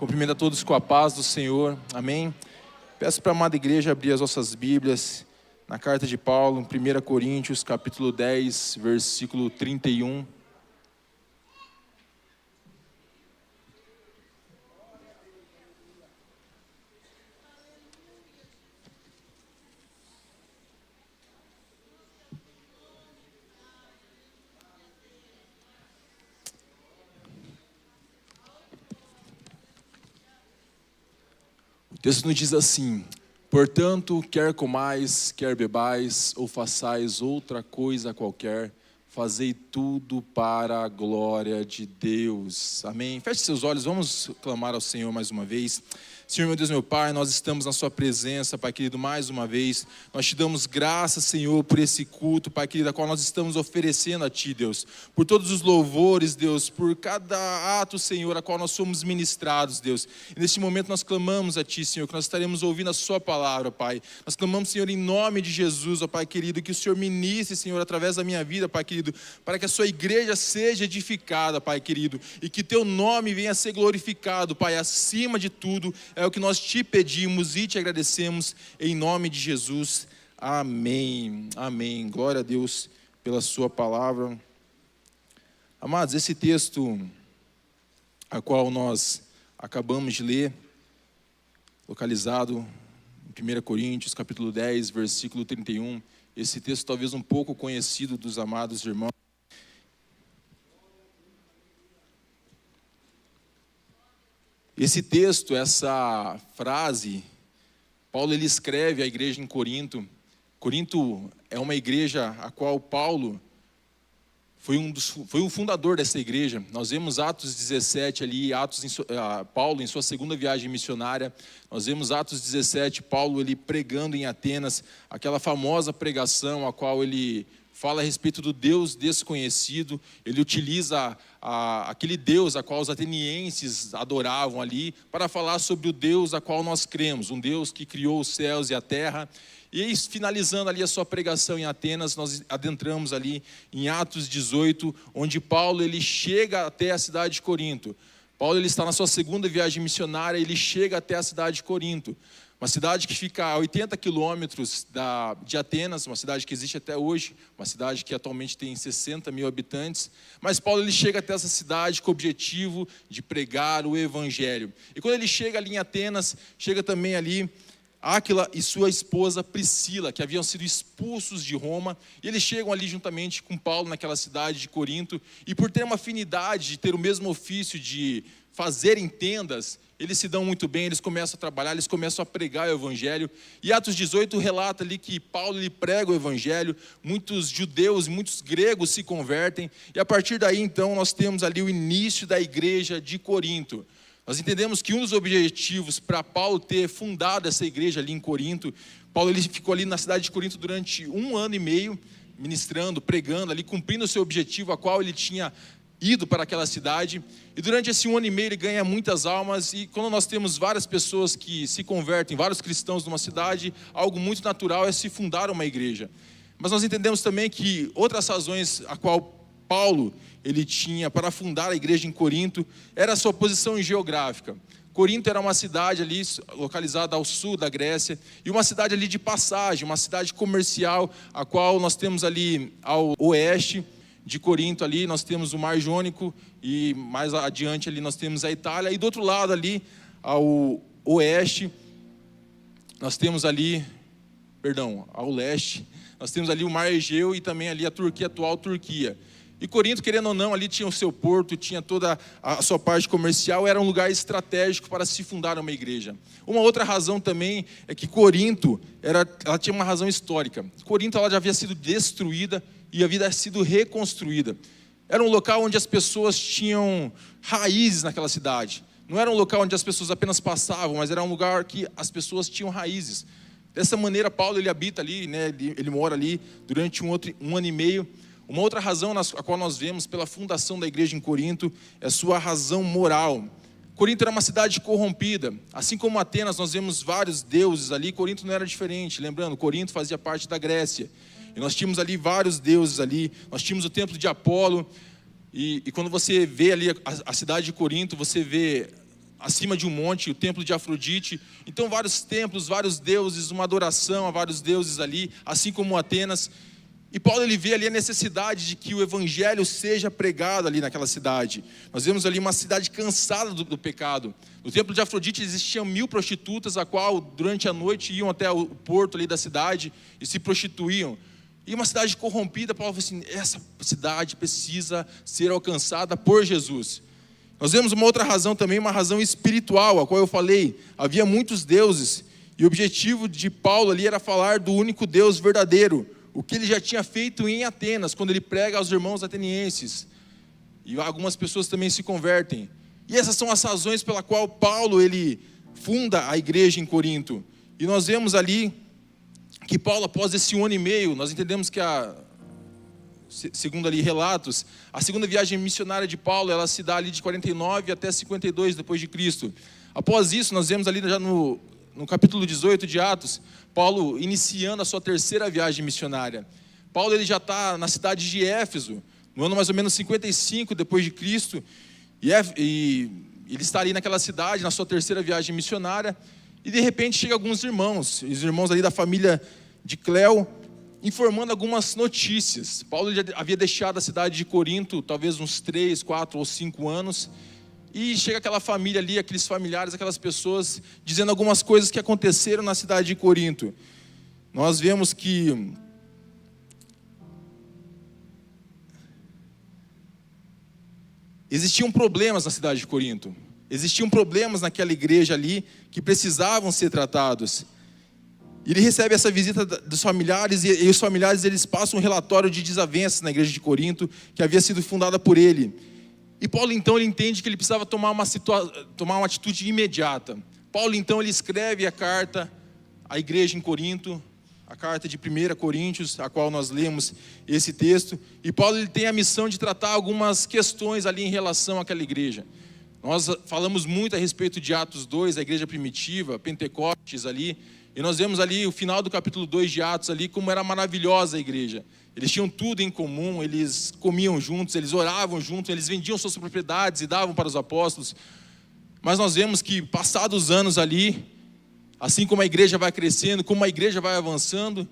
Cumprimento a todos com a paz do Senhor. Amém. Peço para a amada igreja abrir as nossas Bíblias na carta de Paulo, em 1 Coríntios, capítulo 10, versículo 31. O texto nos diz assim: portanto, quer comais, quer bebais, ou façais outra coisa qualquer, fazei tudo para a glória de Deus. Amém. Feche seus olhos, vamos clamar ao Senhor mais uma vez. Senhor, meu Deus, meu Pai, nós estamos na sua presença, Pai querido, mais uma vez. Nós te damos graças, Senhor, por esse culto, Pai querido, a qual nós estamos oferecendo a Ti, Deus. Por todos os louvores, Deus, por cada ato, Senhor, a qual nós somos ministrados, Deus. E neste momento nós clamamos a Ti, Senhor, que nós estaremos ouvindo a Sua palavra, Pai. Nós clamamos, Senhor, em nome de Jesus, ó Pai querido, que o Senhor ministre, Senhor, através da minha vida, Pai querido, para que a Sua igreja seja edificada, Pai querido, e que Teu nome venha a ser glorificado, Pai, acima de tudo. É o que nós te pedimos e te agradecemos em nome de Jesus. Amém. Amém. Glória a Deus pela sua palavra. Amados, esse texto a qual nós acabamos de ler, localizado em 1 Coríntios, capítulo 10, versículo 31, esse texto talvez um pouco conhecido dos amados irmãos. Esse texto, essa frase, Paulo ele escreve à igreja em Corinto. Corinto é uma igreja a qual Paulo foi o fundador dessa igreja. Nós vemos Atos 17 ali, Paulo em sua segunda viagem missionária. Nós vemos Atos 17, Paulo ele pregando em Atenas, aquela famosa pregação a qual ele fala a respeito do Deus desconhecido. Ele utiliza aquele Deus a qual os atenienses adoravam ali, para falar sobre o Deus a qual nós cremos, um Deus que criou os céus e a terra. E aí, finalizando ali a sua pregação em Atenas, nós adentramos ali em Atos 18, onde Paulo ele chega até a cidade de Corinto. Paulo ele está na sua segunda viagem missionária, ele chega até a cidade de Corinto. Uma cidade que fica a 80 quilômetros de Atenas, uma cidade que existe até hoje, uma cidade que atualmente tem 60 mil habitantes. Mas Paulo ele chega até essa cidade com o objetivo de pregar o evangelho. E quando ele chega ali em Atenas, chega também ali Áquila e sua esposa Priscila, que haviam sido expulsos de Roma. E eles chegam ali juntamente com Paulo naquela cidade de Corinto. E por ter uma afinidade, de ter o mesmo ofício de fazerem tendas, eles se dão muito bem, eles começam a trabalhar, eles começam a pregar o evangelho. E Atos 18 relata ali que Paulo ele prega o evangelho, muitos judeus, muitos gregos se convertem. E a partir daí então nós temos ali o início da igreja de Corinto. Nós entendemos que um dos objetivos para Paulo ter fundado essa igreja ali em Corinto, Paulo ele ficou ali na cidade de Corinto durante 1 ano e meio, ministrando, pregando ali, cumprindo o seu objetivo, a qual ele tinha ido para aquela cidade. E durante esse 1 ano e meio ele ganha muitas almas. E quando nós temos várias pessoas que se convertem, vários cristãos numa cidade, algo muito natural é se fundar uma igreja. Mas nós entendemos também que outras razões a qual Paulo ele tinha para fundar a igreja em Corinto era a sua posição geográfica. Corinto era uma cidade ali localizada ao sul da Grécia, e uma cidade ali de passagem, uma cidade comercial, a qual nós temos ali ao oeste de Corinto ali, nós temos o Mar Jônico, e mais adiante ali nós temos a Itália, e do outro lado ali, ao oeste, nós temos ali, ao leste, nós temos ali o Mar Egeu e também ali a Turquia, a atual Turquia. E Corinto, querendo ou não, ali tinha o seu porto, tinha toda a sua parte comercial, era um lugar estratégico para se fundar uma igreja. Uma outra razão também é que Corinto, ela tinha uma razão histórica. Corinto ela já havia sido destruída e havia sido reconstruída. Era um local onde as pessoas tinham raízes naquela cidade. Não era um local onde as pessoas apenas passavam, mas era um lugar que as pessoas tinham raízes. Dessa maneira, Paulo ele habita ali, né? Ele mora ali durante um ano e meio. Uma outra razão a qual nós vemos pela fundação da igreja em Corinto é a sua razão moral. Corinto era uma cidade corrompida. Assim como Atenas, nós vemos vários deuses ali, Corinto não era diferente. Lembrando, Corinto fazia parte da Grécia. E nós tínhamos ali vários deuses ali. Nós tínhamos o templo de Apolo. E quando você vê ali a cidade de Corinto, você vê acima de um monte, o templo de Afrodite. Então vários templos, vários deuses, uma adoração a vários deuses ali, assim como Atenas. E Paulo ele vê ali a necessidade de que o evangelho seja pregado ali naquela cidade. Nós vemos ali uma cidade cansada do pecado. No templo de Afrodite existiam 1000 prostitutas, a qual durante a noite iam até o porto ali da cidade e se prostituíam. E uma cidade corrompida, Paulo falou assim, essa cidade precisa ser alcançada por Jesus. Nós vemos uma outra razão também, uma razão espiritual, a qual eu falei, havia muitos deuses, e o objetivo de Paulo ali era falar do único Deus verdadeiro, o que ele já tinha feito em Atenas, quando ele prega aos irmãos atenienses. E algumas pessoas também se convertem. E essas são as razões pela qual Paulo ele funda a igreja em Corinto. E nós vemos ali que Paulo, após esse 1 ano e meio, nós entendemos que segundo ali relatos, a segunda viagem missionária de Paulo, ela se dá ali de 49 até 52 depois de Cristo. Após isso, nós vemos ali já no capítulo 18 de Atos, Paulo iniciando a sua terceira viagem missionária. Paulo ele já está na cidade de Éfeso, no ano mais ou menos 55 depois de Cristo, e ele está ali naquela cidade, na sua terceira viagem missionária, e de repente chegam alguns irmãos, os irmãos ali da família de Cléo, informando algumas notícias. Paulo já havia deixado a cidade de Corinto, talvez uns 3, 4 ou 5 anos, e chega aquela família ali, aqueles familiares, aquelas pessoas, dizendo algumas coisas que aconteceram na cidade de Corinto. Nós vemos que existiam problemas na cidade de Corinto. Existiam problemas naquela igreja ali que precisavam ser tratados. E ele recebe essa visita dos familiares e os familiares eles passam um relatório de desavenças na igreja de Corinto que havia sido fundada por ele. E Paulo então ele entende que ele precisava tomar uma atitude imediata. Paulo então ele escreve a carta à igreja em Corinto, a carta de 1 Coríntios, a qual nós lemos esse texto. E Paulo ele tem a missão de tratar algumas questões ali em relação àquela igreja. Nós falamos muito a respeito de Atos 2, a igreja primitiva, Pentecostes ali. E nós vemos ali o final do capítulo 2 de Atos ali, como era maravilhosa a igreja. Eles tinham tudo em comum, eles comiam juntos, eles oravam juntos, eles vendiam suas propriedades e davam para os apóstolos. Mas nós vemos que passados os anos ali, assim como a igreja vai crescendo, como a igreja vai avançando,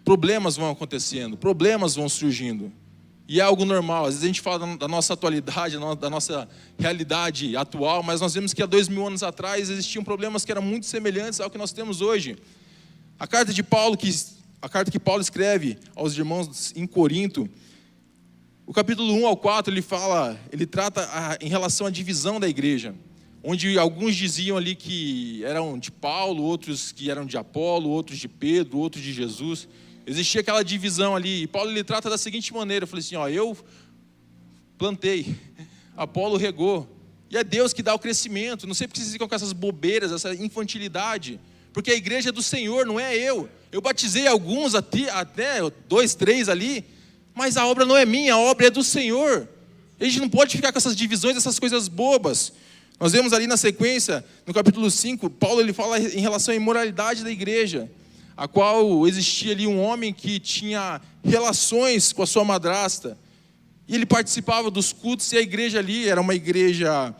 problemas vão acontecendo, problemas vão surgindo. E é algo normal, às vezes a gente fala da nossa atualidade, da nossa realidade atual, mas nós vemos que há 2000 anos atrás existiam problemas que eram muito semelhantes ao que nós temos hoje. A carta que Paulo escreve aos irmãos em Corinto, o capítulo 1 ao 4, ele trata em relação à divisão da igreja, onde alguns diziam ali que eram de Paulo, outros que eram de Apolo, outros de Pedro, outros de Jesus. Existia aquela divisão ali, e Paulo ele trata da seguinte maneira, eu falei assim, eu plantei, Apolo regou, e é Deus que dá o crescimento, não sei porque vocês ficam com essas bobeiras, essa infantilidade, porque a igreja é do Senhor, não é eu batizei alguns até 2, 3 ali, mas a obra não é minha, a obra é do Senhor. A gente não pode ficar com essas divisões, essas coisas bobas. Nós vemos ali na sequência, no capítulo 5, Paulo ele fala em relação à imoralidade da igreja, a qual existia ali um homem que tinha relações com a sua madrasta, e ele participava dos cultos, e a igreja ali era uma igreja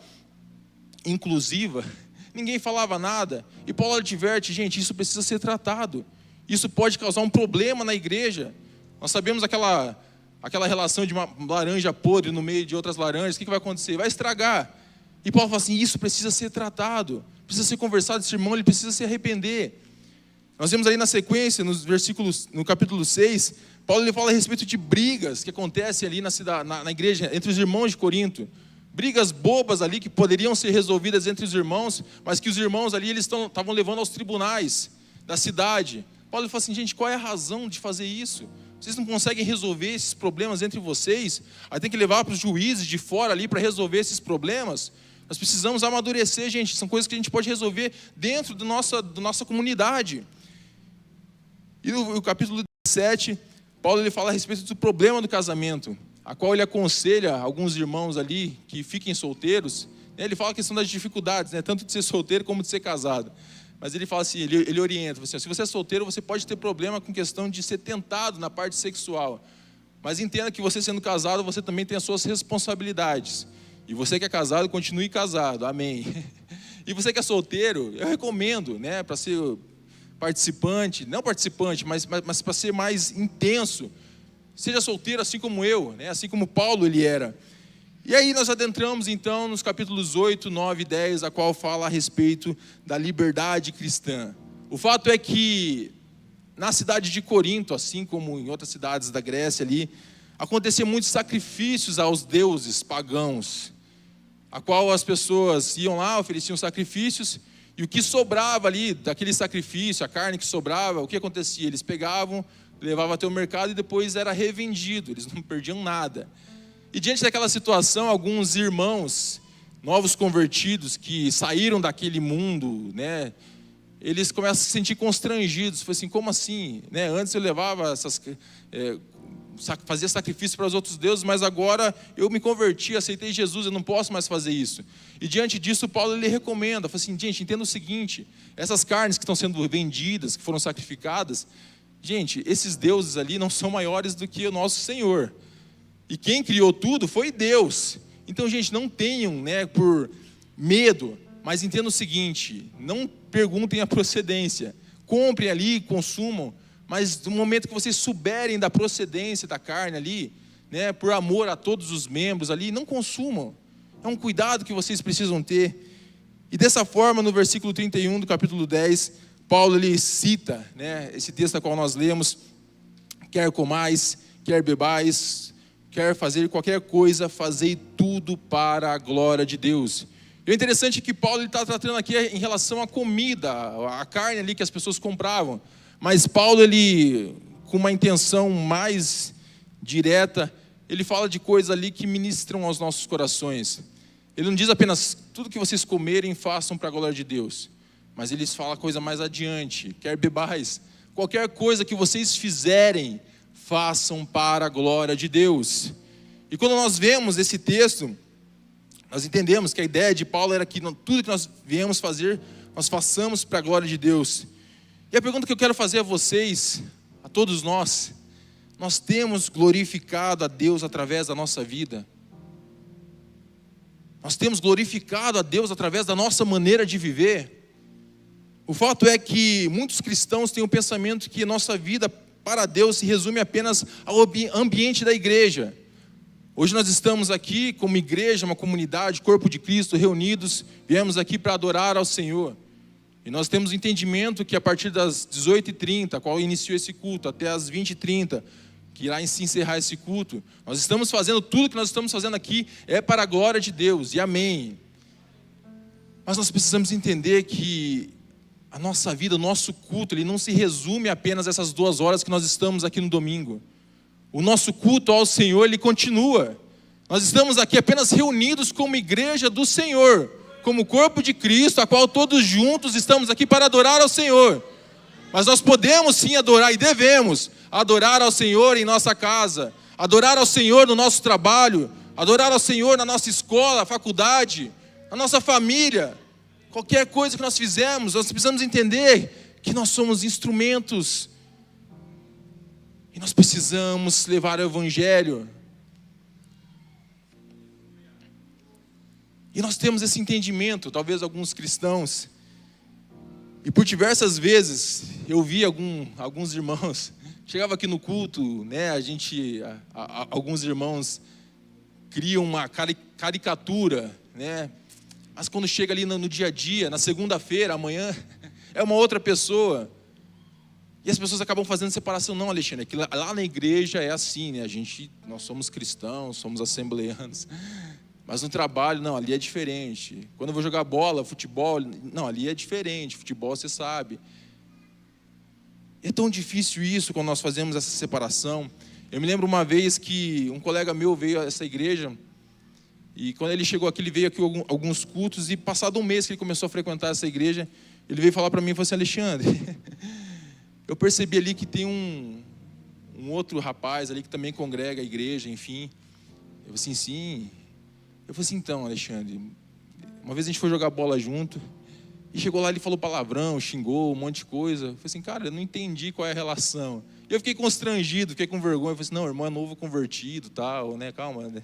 inclusiva, ninguém falava nada, e Paulo adverte, gente, isso precisa ser tratado, isso pode causar um problema na igreja. Nós sabemos aquela relação de uma laranja podre no meio de outras laranjas, o que vai acontecer? Vai estragar. E Paulo fala assim, isso precisa ser tratado, precisa ser conversado, esse irmão ele precisa se arrepender. Nós vemos aí na sequência, no capítulo 6, Paulo ele fala a respeito de brigas que acontecem ali na igreja, entre os irmãos de Corinto. Brigas bobas ali que poderiam ser resolvidas entre os irmãos, mas que os irmãos ali eles estavam levando aos tribunais da cidade. Paulo fala assim, gente, qual é a razão de fazer isso? Vocês não conseguem resolver esses problemas entre vocês? Aí tem que levar para os juízes de fora ali para resolver esses problemas? Nós precisamos amadurecer, gente, são coisas que a gente pode resolver dentro da nossa comunidade. E no capítulo 17, Paulo ele fala a respeito do problema do casamento, a qual ele aconselha alguns irmãos ali que fiquem solteiros. Ele fala a questão das dificuldades, tanto de ser solteiro como de ser casado. Mas ele fala assim, ele orienta, assim, se você é solteiro, você pode ter problema com questão de ser tentado na parte sexual. Mas entenda que você sendo casado, você também tem as suas responsabilidades. E você que é casado, continue casado, amém. E você que é solteiro, eu recomendo, né, para ser participante, não participante, mas para ser mais intenso, seja solteiro assim como eu, né, assim como Paulo ele era. E aí nós adentramos então nos capítulos 8, 9 e 10, a qual fala a respeito da liberdade cristã. O fato é que na cidade de Corinto, assim como em outras cidades da Grécia ali, aconteciam muitos sacrifícios aos deuses pagãos, a qual as pessoas iam lá, ofereciam sacrifícios, e o que sobrava ali daquele sacrifício, a carne que sobrava, o que acontecia? Eles pegavam, levavam até o mercado e depois era revendido, eles não perdiam nada. E diante daquela situação, alguns irmãos, novos convertidos, que saíram daquele mundo, né, eles começam a se sentir constrangidos. Foi assim, como assim? Né? Antes eu levava fazia sacrifício para os outros deuses, mas agora eu me converti, aceitei Jesus, eu não posso mais fazer isso. E diante disso, Paulo ele recomenda, fala assim, gente, entenda o seguinte, essas carnes que estão sendo vendidas, que foram sacrificadas, gente, esses deuses ali não são maiores do que o nosso Senhor. E quem criou tudo foi Deus. Então, gente, não tenham, né, por medo, mas entendam o seguinte, não perguntem a procedência. Comprem ali, consumam, mas no momento que vocês souberem da procedência da carne ali, né, por amor a todos os membros ali, não consumam. É um cuidado que vocês precisam ter. E dessa forma, no versículo 31 do capítulo 10, Paulo ele cita, né, esse texto a qual nós lemos, quer comais, quer bebais, quer fazer qualquer coisa, fazei tudo para a glória de Deus. E o interessante é que Paulo está tratando aqui em relação à comida, a carne ali que as pessoas compravam. Mas Paulo, ele, com uma intenção mais direta, ele fala de coisas ali que ministram aos nossos corações. Ele não diz apenas, tudo que vocês comerem, façam para a glória de Deus. Mas ele fala a coisa mais adiante, quer bebais, qualquer coisa que vocês fizerem, façam para a glória de Deus. E quando nós vemos esse texto, nós entendemos que a ideia de Paulo era que tudo que nós viemos fazer, nós façamos para a glória de Deus. E a pergunta que eu quero fazer a vocês, a todos nós temos glorificado a Deus através da nossa vida? Nós temos glorificado a Deus através da nossa maneira de viver? O fato é que muitos cristãos têm o pensamento que a nossa vida para Deus se resume apenas ao ambiente da igreja. Hoje nós estamos aqui como igreja, uma comunidade, corpo de Cristo, reunidos, viemos aqui para adorar ao Senhor. E nós temos entendimento que a partir das 18h30, qual iniciou esse culto, até as 20h30, que irá se encerrar esse culto, nós estamos fazendo tudo que nós estamos fazendo aqui é para a glória de Deus, e amém. Mas nós precisamos entender que a nossa vida, o nosso culto, ele não se resume apenas a essas 2 horas que nós estamos aqui no domingo. O nosso culto ao Senhor, ele continua. Nós estamos aqui apenas reunidos como igreja do Senhor, como corpo de Cristo, a qual todos juntos estamos aqui para adorar ao Senhor. Mas nós podemos sim adorar e devemos adorar ao Senhor em nossa casa, adorar ao Senhor no nosso trabalho, adorar ao Senhor na nossa escola, faculdade, na nossa família. Qualquer coisa que nós fizermos, nós precisamos entender que nós somos instrumentos. E nós precisamos levar o Evangelho. E nós temos esse entendimento, talvez alguns cristãos. E por diversas vezes, eu vi alguns irmãos, chegava aqui no culto, né, alguns irmãos criam uma caricatura, né, mas quando chega ali no dia a dia, na segunda-feira, amanhã, é uma outra pessoa. E as pessoas acabam fazendo separação. Não, Alexandre, é que lá na igreja é assim, né? Nós somos cristãos, somos assembleanos. Mas no trabalho, não, ali é diferente. Quando eu vou jogar bola, futebol, não, ali é diferente. Futebol, você sabe. É tão difícil isso quando nós fazemos essa separação. Eu me lembro uma vez que um colega meu veio a essa igreja, e quando ele chegou aqui, ele veio aqui alguns cultos, e passado um mês que ele começou a frequentar essa igreja, ele veio falar para mim e falou assim, Alexandre, eu percebi ali que tem um outro rapaz ali que também congrega a igreja, enfim. Eu falei assim, sim. Eu falei assim, então, Alexandre, uma vez a gente foi jogar bola junto, e chegou lá, ele falou palavrão, xingou, um monte de coisa. Eu falei assim, cara, eu não entendi qual é a relação. E eu fiquei constrangido, fiquei com vergonha. Eu falei assim, não, o irmão é novo convertido, tal, né, calma, né?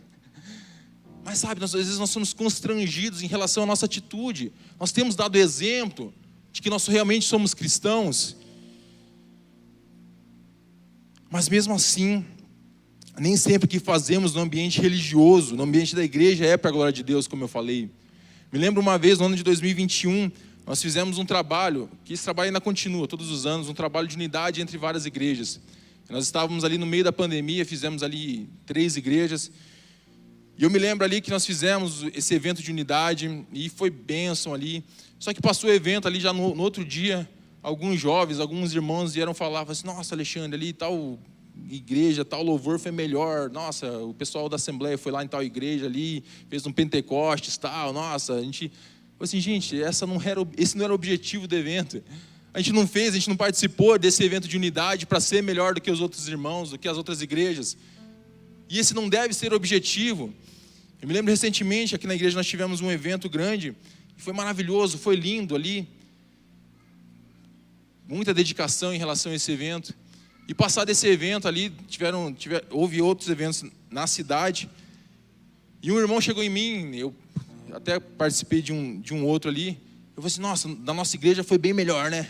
Mas sabe, às vezes nós somos constrangidos em relação à nossa atitude. Nós temos dado exemplo de que nós realmente somos cristãos. Mas mesmo assim, nem sempre o que fazemos no ambiente religioso, no ambiente da igreja, é para a glória de Deus, como eu falei. Me lembro uma vez, no ano de 2021, nós fizemos um trabalho, que esse trabalho ainda continua, todos os anos, um trabalho de unidade entre várias igrejas. Nós estávamos ali no meio da pandemia, fizemos ali 3 igrejas. E eu me lembro ali que nós fizemos esse evento de unidade, e foi bênção ali. Só que passou o evento ali, já no outro dia, alguns jovens, alguns irmãos vieram falar, assim, nossa, Alexandre, ali tal igreja, tal louvor foi melhor. Nossa, o pessoal da Assembleia foi lá em tal igreja ali, fez um Pentecostes, tal. Nossa, a gente... assim, gente, esse não era o objetivo do evento. A gente não fez, a gente não participou desse evento de unidade para ser melhor do que os outros irmãos, do que as outras igrejas. E esse não deve ser o objetivo. Eu me lembro recentemente, aqui na igreja nós tivemos um evento grande, foi maravilhoso, foi lindo ali. Muita dedicação em relação a esse evento. E passado esse evento ali, houve outros eventos na cidade. E um irmão chegou em mim, eu até participei de um outro ali. Eu falei assim, nossa, da nossa igreja foi bem melhor, né?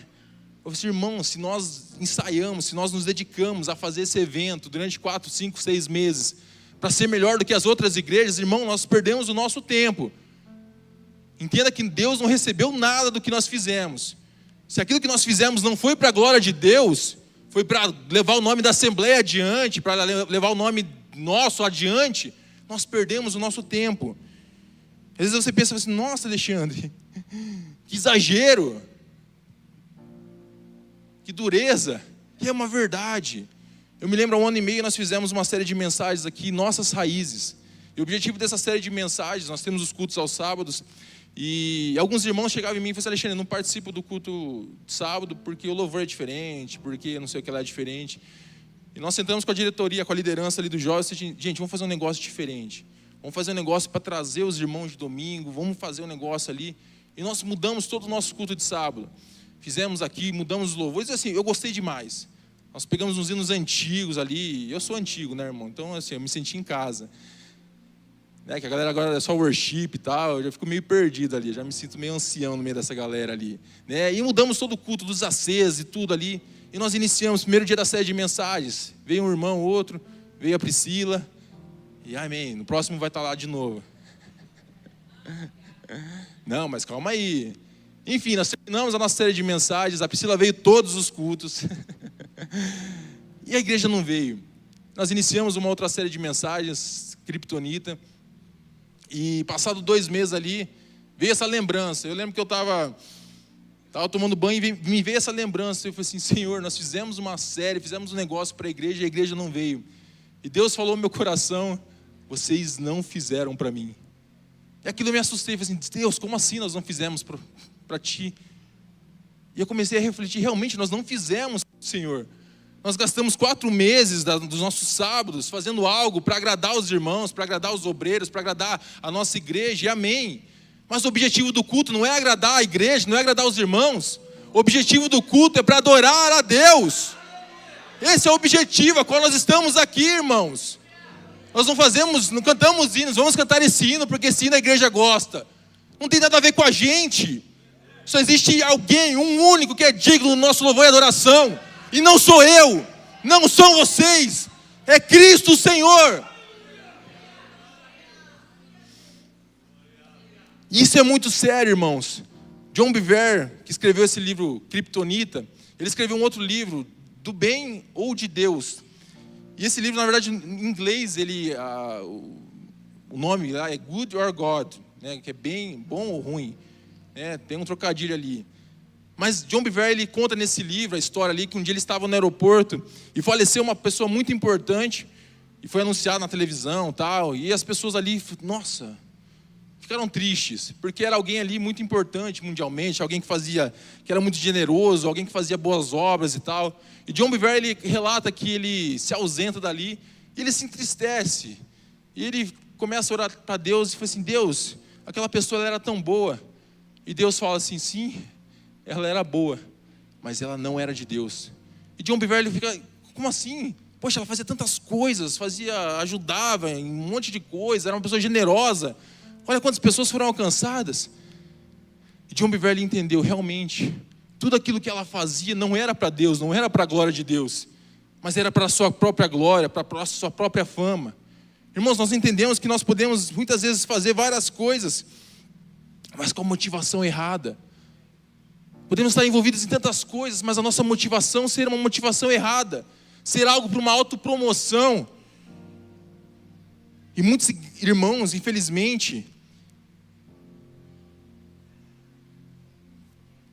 Eu falei assim, irmão, se nós ensaiamos, se nós nos dedicamos a fazer esse evento durante 4, 5, 6 meses, para ser melhor do que as outras igrejas, irmão, nós perdemos o nosso tempo. Entenda que Deus não recebeu nada do que nós fizemos. Se aquilo que nós fizemos não foi para a glória de Deus, foi para levar o nome da Assembleia adiante, para levar o nome nosso adiante, nós perdemos o nosso tempo. Às vezes você pensa assim, nossa, Alexandre, que exagero, que dureza. E é uma verdade. Eu me lembro, há 1 ano e meio nós fizemos uma série de mensagens aqui, Nossas Raízes. E o objetivo dessa série de mensagens, nós temos os cultos aos sábados, e alguns irmãos chegavam em mim e falavam assim, Alexandre, eu não participo do culto de sábado porque o louvor é diferente, porque não sei o que lá é diferente. E nós sentamos com a diretoria, com a liderança ali do jovem, e gente, vamos fazer um negócio diferente. Vamos fazer um negócio para trazer os irmãos de domingo, vamos fazer um negócio ali. E nós mudamos todo o nosso culto de sábado. Fizemos aqui, mudamos os louvores, e assim, eu gostei demais. Nós pegamos uns hinos antigos ali, eu sou antigo, né, irmão? Então, assim, eu me senti em casa. Né, que a galera agora é só worship e tal, eu já fico meio perdido ali, já me sinto meio ancião no meio dessa galera ali. Né? E mudamos todo o culto dos acesos e tudo ali. E nós iniciamos, primeiro dia da série de mensagens. Veio um irmão, outro, veio a Priscila. E amém, no próximo vai estar lá de novo. Não, mas calma aí. Enfim, nós terminamos a nossa série de mensagens, a Priscila veio todos os cultos. E a igreja não veio. Nós iniciamos uma outra série de mensagens, Kryptonita. E passado 2 meses ali, veio essa lembrança. Eu lembro que eu estava tomando banho e me veio essa lembrança. Eu falei assim, Senhor, nós fizemos uma série, fizemos um negócio para a igreja não veio. E Deus falou no meu coração, vocês não fizeram para mim. E aquilo eu me assustei, falei assim, Deus, como assim nós não fizemos para ti? E eu comecei a refletir, realmente nós não fizemos, Senhor. Nós gastamos 4 meses dos nossos sábados fazendo algo para agradar os irmãos, para agradar os obreiros, para agradar a nossa igreja, e amém. Mas o objetivo do culto não é agradar a igreja, não é agradar os irmãos. O objetivo do culto é para adorar a Deus. Esse é o objetivo, a qual nós estamos aqui, irmãos. Nós não cantamos hinos, vamos cantar esse hino porque esse hino a igreja gosta. Não tem nada a ver com a gente. Só existe alguém, um único que é digno do nosso louvor e adoração. E não sou eu, não são vocês, é Cristo o Senhor. Isso é muito sério, irmãos. John Bevere, que escreveu esse livro Kryptonita, ele escreveu um outro livro, Do Bem ou de Deus. E esse livro, na verdade, em inglês, o nome lá é Good or God, né, que é bem, bom ou ruim. Né, tem um trocadilho ali. Mas John Bevere, ele conta nesse livro a história ali, que um dia ele estava no aeroporto e faleceu uma pessoa muito importante, e foi anunciado na televisão tal, e as pessoas ali, nossa, ficaram tristes, porque era alguém ali muito importante mundialmente, alguém que era muito generoso, alguém que fazia boas obras e tal. E John Bevere, ele relata que ele se ausenta dali, e ele se entristece, e ele começa a orar para Deus, e fala assim, Deus, aquela pessoa ela era tão boa. E Deus fala assim, sim, ela era boa, mas ela não era de Deus. E John Bevere, ele fica, como assim? Poxa, ela fazia tantas coisas, ajudava em um monte de coisa, era uma pessoa generosa. Olha quantas pessoas foram alcançadas. E John Bevere entendeu, realmente, tudo aquilo que ela fazia não era para Deus, não era para a glória de Deus, mas era para a sua própria glória, para a sua própria fama. Irmãos, nós entendemos que nós podemos muitas vezes fazer várias coisas, mas com a motivação errada. Podemos estar envolvidos em tantas coisas, mas a nossa motivação ser uma motivação errada, ser algo para uma autopromoção. E muitos irmãos, infelizmente,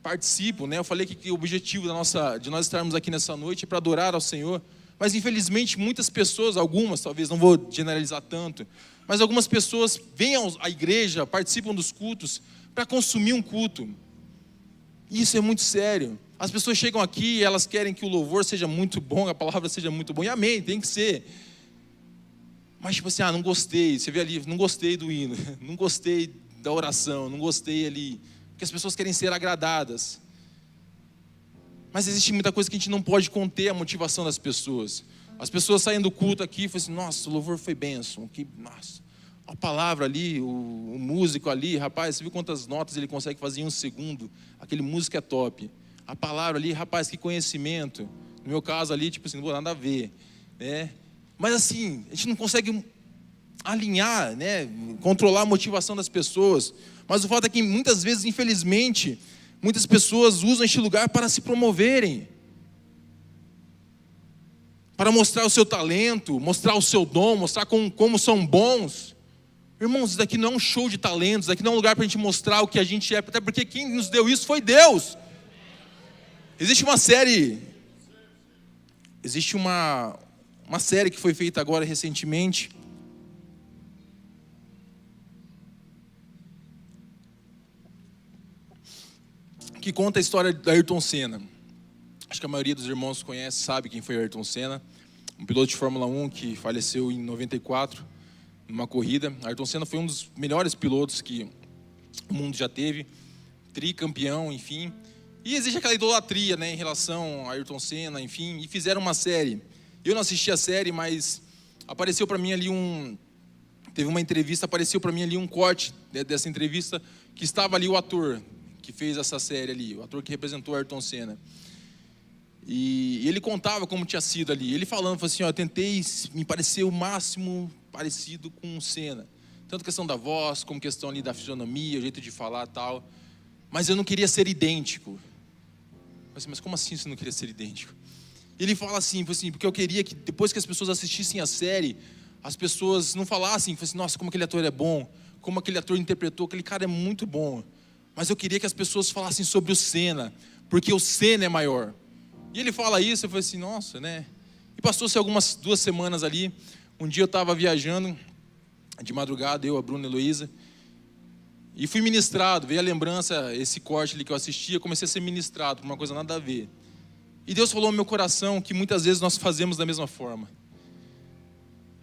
participam, né? Eu falei que o objetivo de nós estarmos aqui nessa noite é para adorar ao Senhor, mas infelizmente muitas pessoas, algumas, talvez, não vou generalizar tanto, mas algumas pessoas vêm à igreja, participam dos cultos, para consumir um culto. Isso é muito sério. As pessoas chegam aqui e elas querem que o louvor seja muito bom, a palavra seja muito bom, e amém, tem que ser. Mas tipo assim, não gostei, você vê ali, não gostei do hino, não gostei da oração, não gostei ali, porque as pessoas querem ser agradadas. Mas existe muita coisa que a gente não pode conter a motivação das pessoas. As pessoas saem do culto aqui e falam assim, nossa, o louvor foi bênção, nossa, a palavra ali, o músico ali, rapaz, você viu quantas notas ele consegue fazer em um segundo? Aquele músico é top. A palavra ali, rapaz, que conhecimento. No meu caso ali, tipo assim, não vou nada a ver, né? Mas assim, a gente não consegue alinhar, né? Controlar a motivação das pessoas. Mas o fato é que muitas vezes, infelizmente, muitas pessoas usam este lugar para se promoverem, para mostrar o seu talento, mostrar o seu dom, mostrar como são bons. Irmãos, isso daqui não é um show de talentos, isso daqui não é um lugar para a gente mostrar o que a gente é, até porque quem nos deu isso foi Deus. Existe uma série que foi feita agora recentemente, que conta a história do Ayrton Senna. Acho que a maioria dos irmãos conhece, sabe quem foi Ayrton Senna, um piloto de Fórmula 1 que faleceu em 94, numa corrida. Ayrton Senna foi um dos melhores pilotos que o mundo já teve, tricampeão, enfim. E existe aquela idolatria, né, em relação a Ayrton Senna, enfim, e fizeram uma série. Eu não assisti a série, mas apareceu para mim ali teve uma entrevista, apareceu para mim ali um corte dessa entrevista, que estava ali o ator que fez essa série ali, o ator que representou Ayrton Senna. E ele contava como tinha sido ali. Ele falando assim, eu tentei me parecer o máximo parecido com o Senna. Tanto questão da voz, como questão ali da fisionomia, o jeito de falar e tal. Mas eu não queria ser idêntico. Mas como assim você não queria ser idêntico? Ele fala assim, porque eu queria que depois que as pessoas assistissem a série, as pessoas não falassem, nossa, como aquele ator é bom, como aquele ator interpretou, aquele cara é muito bom. Mas eu queria que as pessoas falassem sobre o Senna, porque o Senna é maior. E ele fala isso, eu falei assim, nossa, né? E passou-se algumas 2 semanas ali. Um dia eu estava viajando, de madrugada, eu, a Bruna e a Heloísa, e fui ministrado, veio a lembrança, esse corte ali que eu assistia, comecei a ser ministrado, por uma coisa nada a ver. E Deus falou no meu coração que muitas vezes nós fazemos da mesma forma.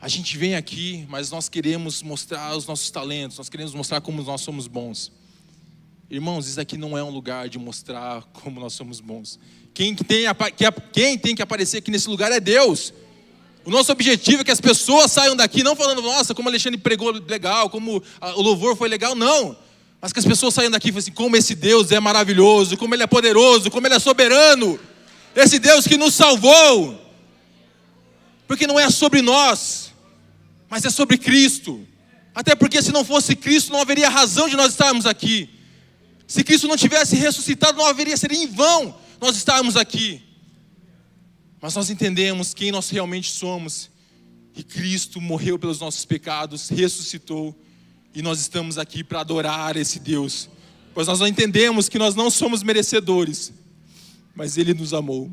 A gente vem aqui, mas nós queremos mostrar os nossos talentos, nós queremos mostrar como nós somos bons. Irmãos, isso aqui não é um lugar de mostrar como nós somos bons. Quem tem que aparecer aqui nesse lugar é Deus. O nosso objetivo é que as pessoas saiam daqui não falando, nossa, como o Alexandre pregou legal, como o louvor foi legal, não. Mas que as pessoas saiam daqui e falem assim, como esse Deus é maravilhoso, como Ele é poderoso, como Ele é soberano. Esse Deus que nos salvou. Porque não é sobre nós, mas é sobre Cristo. Até porque se não fosse Cristo, não haveria razão de nós estarmos aqui. Se Cristo não tivesse ressuscitado, não haveria, seria em vão nós estarmos aqui. Mas nós entendemos quem nós realmente somos. E Cristo morreu pelos nossos pecados, ressuscitou. E nós estamos aqui para adorar esse Deus. Pois nós não entendemos que nós não somos merecedores. Mas Ele nos amou.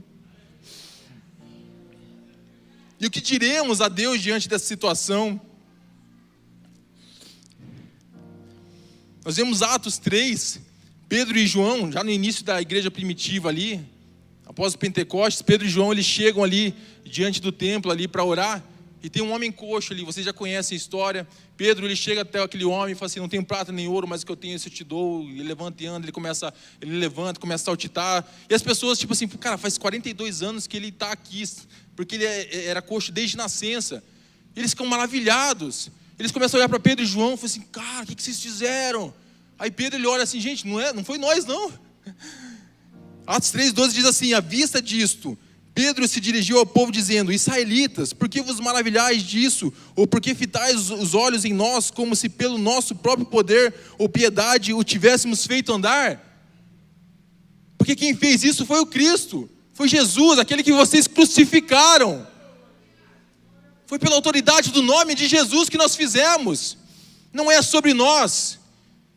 E o que diremos a Deus diante dessa situação? Nós vemos Atos 3, Pedro e João, já no início da igreja primitiva ali, após o Pentecostes, Pedro e João, eles chegam ali diante do templo ali para orar, E tem um homem coxo ali, vocês já conhecem a história. Pedro, ele chega até aquele homem e fala assim: não tenho prata nem ouro, mas o que eu tenho isso eu te dou. Ele levanta e anda, ele levanta, começa a saltitar. E as pessoas, tipo assim, cara, faz 42 anos que ele está aqui, porque ele era coxo desde nascença. Eles ficam maravilhados. Eles começam a olhar para Pedro e João e falam assim: cara, o que vocês fizeram? Aí Pedro, ele olha assim: gente, não foi nós não. Atos 3,12 diz assim: à vista disto, Pedro se dirigiu ao povo dizendo: israelitas, por que vos maravilhais disso? Ou por que fitais os olhos em nós, como se pelo nosso próprio poder ou piedade o tivéssemos feito andar? Porque quem fez isso foi o Cristo, foi Jesus, aquele que vocês crucificaram. Foi pela autoridade do nome de Jesus que nós fizemos. Não é sobre nós.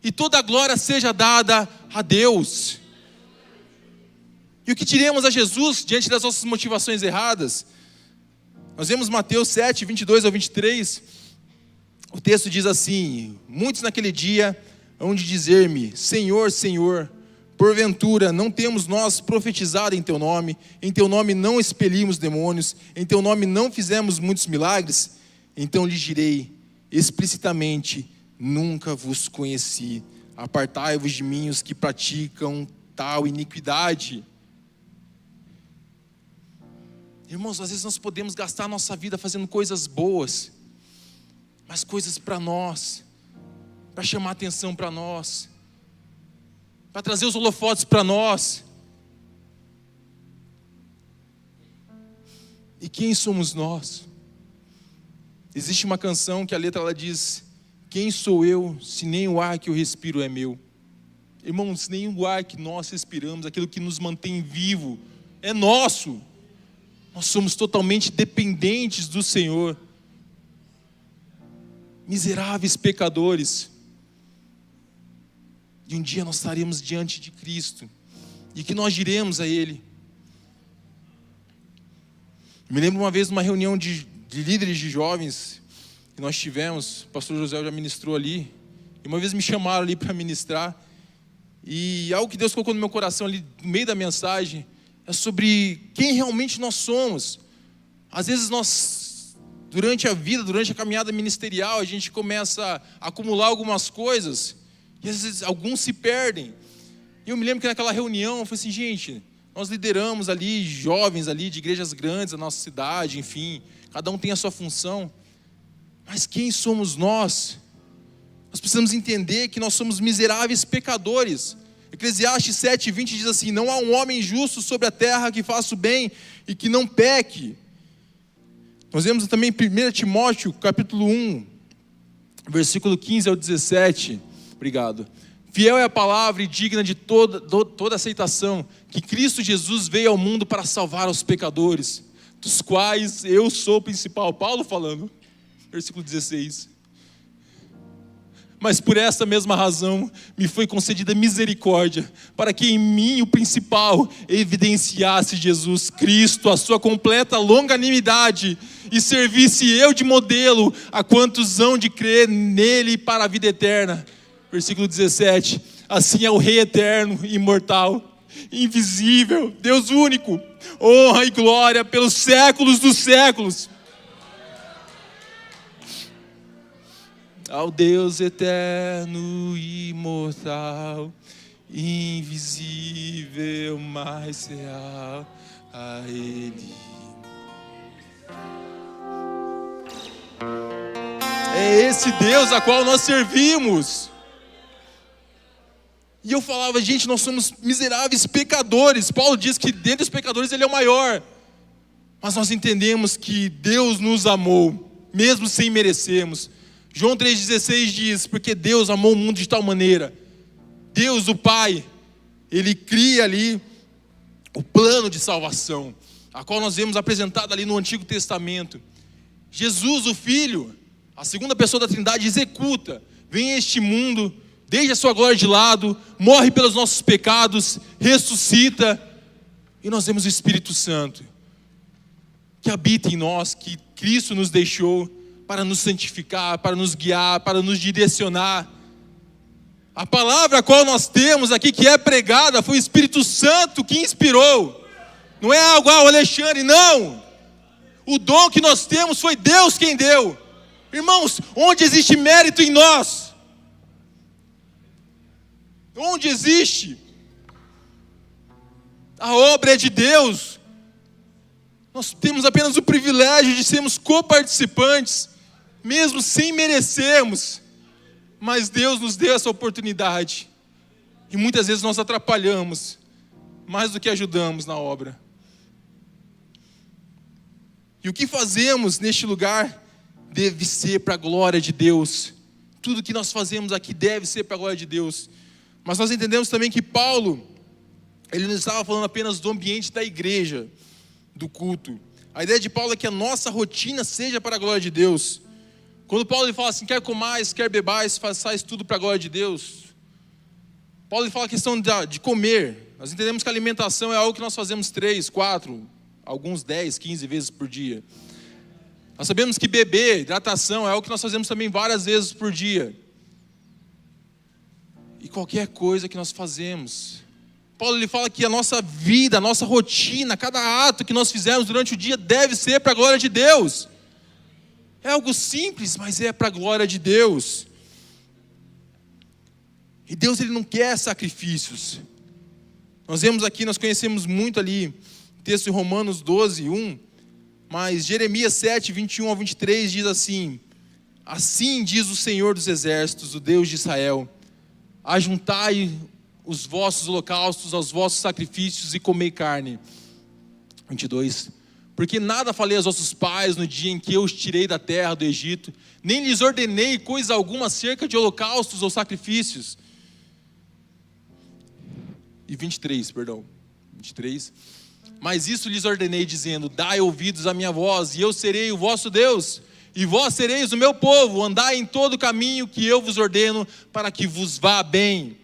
E toda a glória seja dada a Deus. E o que diremos a Jesus diante das nossas motivações erradas? Nós vemos Mateus 7, 22 ao 23. O texto diz assim: muitos naquele dia hão de dizer-me: Senhor, Senhor, porventura não temos nós profetizado em teu nome não expelimos demônios, em teu nome não fizemos muitos milagres? Então lhes direi explicitamente: nunca vos conheci, apartai-vos de mim os que praticam tal iniquidade. Irmãos, às vezes nós podemos gastar a nossa vida fazendo coisas boas, mas coisas para nós, para chamar atenção para nós, para trazer os holofotes para nós. E quem somos nós? Existe uma canção que a letra ela diz: quem sou eu, se nem o ar que eu respiro é meu? Irmãos, nem o ar que nós respiramos, aquilo que nos mantém vivo, é nosso. Nós somos totalmente dependentes do Senhor. Miseráveis pecadores. E um dia nós estaremos diante de Cristo. E que nós diremos a Ele? Me lembro uma vez de uma reunião de líderes de jovens que nós tivemos. O pastor José já ministrou ali. E uma vez me chamaram ali para ministrar. E algo que Deus colocou no meu coração ali, no meio da mensagem, é sobre quem realmente nós somos. Às vezes nós, durante a vida, durante a caminhada ministerial, a gente começa a acumular algumas coisas, e às vezes alguns se perdem. E eu me lembro que naquela reunião, eu falei assim: gente, nós lideramos ali, jovens ali, de igrejas grandes da nossa cidade, enfim, cada um tem a sua função, mas quem somos nós? Nós precisamos entender que nós somos miseráveis pecadores. Eclesiastes 7:20 diz assim: não há um homem justo sobre a terra que faça o bem e que não peque. Nós vemos também 1 Timóteo capítulo 1, versículo 15 ao 17. Obrigado. Fiel é a palavra e digna de toda aceitação, que Cristo Jesus veio ao mundo para salvar os pecadores, dos quais eu sou o principal. Paulo falando, versículo 16. Mas por essa mesma razão me foi concedida misericórdia, para que em mim o principal evidenciasse Jesus Cristo, a sua completa longanimidade, e servisse eu de modelo a quantos hão de crer nele para a vida eterna. Versículo 17. Assim é o Rei eterno, imortal, invisível, Deus único, honra e glória pelos séculos dos séculos. Ao Deus eterno, imortal, invisível, mais real, a Ele. É esse Deus a qual nós servimos. E eu falava: gente, nós somos miseráveis pecadores. Paulo diz que dentre os pecadores Ele é o maior. Mas nós entendemos que Deus nos amou, mesmo sem merecermos. João 3,16 diz: porque Deus amou o mundo de tal maneira. Deus, o Pai, Ele cria ali o plano de salvação, a qual nós vemos apresentado ali no Antigo Testamento. Jesus, o Filho, a segunda pessoa da Trindade, executa, vem a este mundo, deixa a sua glória de lado, morre pelos nossos pecados, ressuscita, e nós vemos o Espírito Santo, que habita em nós, que Cristo nos deixou, para nos santificar, para nos guiar, para nos direcionar. A palavra a qual nós temos aqui, que é pregada, foi o Espírito Santo que inspirou. Não é algo, Alexandre, não. O dom que nós temos foi Deus quem deu. Irmãos, onde existe mérito em nós? Onde existe? A obra é de Deus. Nós temos apenas o privilégio de sermos coparticipantes, mesmo sem merecermos. Mas Deus nos deu essa oportunidade. E muitas vezes nós atrapalhamos, mais do que ajudamos na obra. E o que fazemos neste lugar deve ser para a glória de Deus. Tudo que nós fazemos aqui deve ser para a glória de Deus. Mas nós entendemos também que Paulo, ele não estava falando apenas do ambiente da igreja, do culto. A ideia de Paulo é que a nossa rotina seja para a glória de Deus. Quando Paulo ele fala assim, quer comais, quer bebais, façais tudo para a glória de Deus. Paulo ele fala a questão de comer. Nós entendemos que a alimentação é algo que nós fazemos 3, 4, alguns 10, 15 vezes por dia. Nós sabemos que beber, hidratação, é algo que nós fazemos também várias vezes por dia. E qualquer coisa que nós fazemos. Paulo ele fala que a nossa vida, a nossa rotina, cada ato que nós fizermos durante o dia deve ser para a glória de Deus. É algo simples, mas é para a glória de Deus. E Deus ele não quer sacrifícios. Nós vemos aqui, nós conhecemos muito ali, o texto de Romanos 12, 1. Mas Jeremias 7, 21 a 23 diz assim: assim diz o Senhor dos exércitos, o Deus de Israel: ajuntai os vossos holocaustos aos vossos sacrifícios e comei carne. 22. Porque nada falei aos vossos pais no dia em que eu os tirei da terra do Egito, nem lhes ordenei coisa alguma acerca de holocaustos ou sacrifícios. E 23. Mas isso lhes ordenei, dizendo: dai ouvidos à minha voz, e eu serei o vosso Deus, e vós sereis o meu povo. Andai em todo o caminho que eu vos ordeno, para que vos vá bem.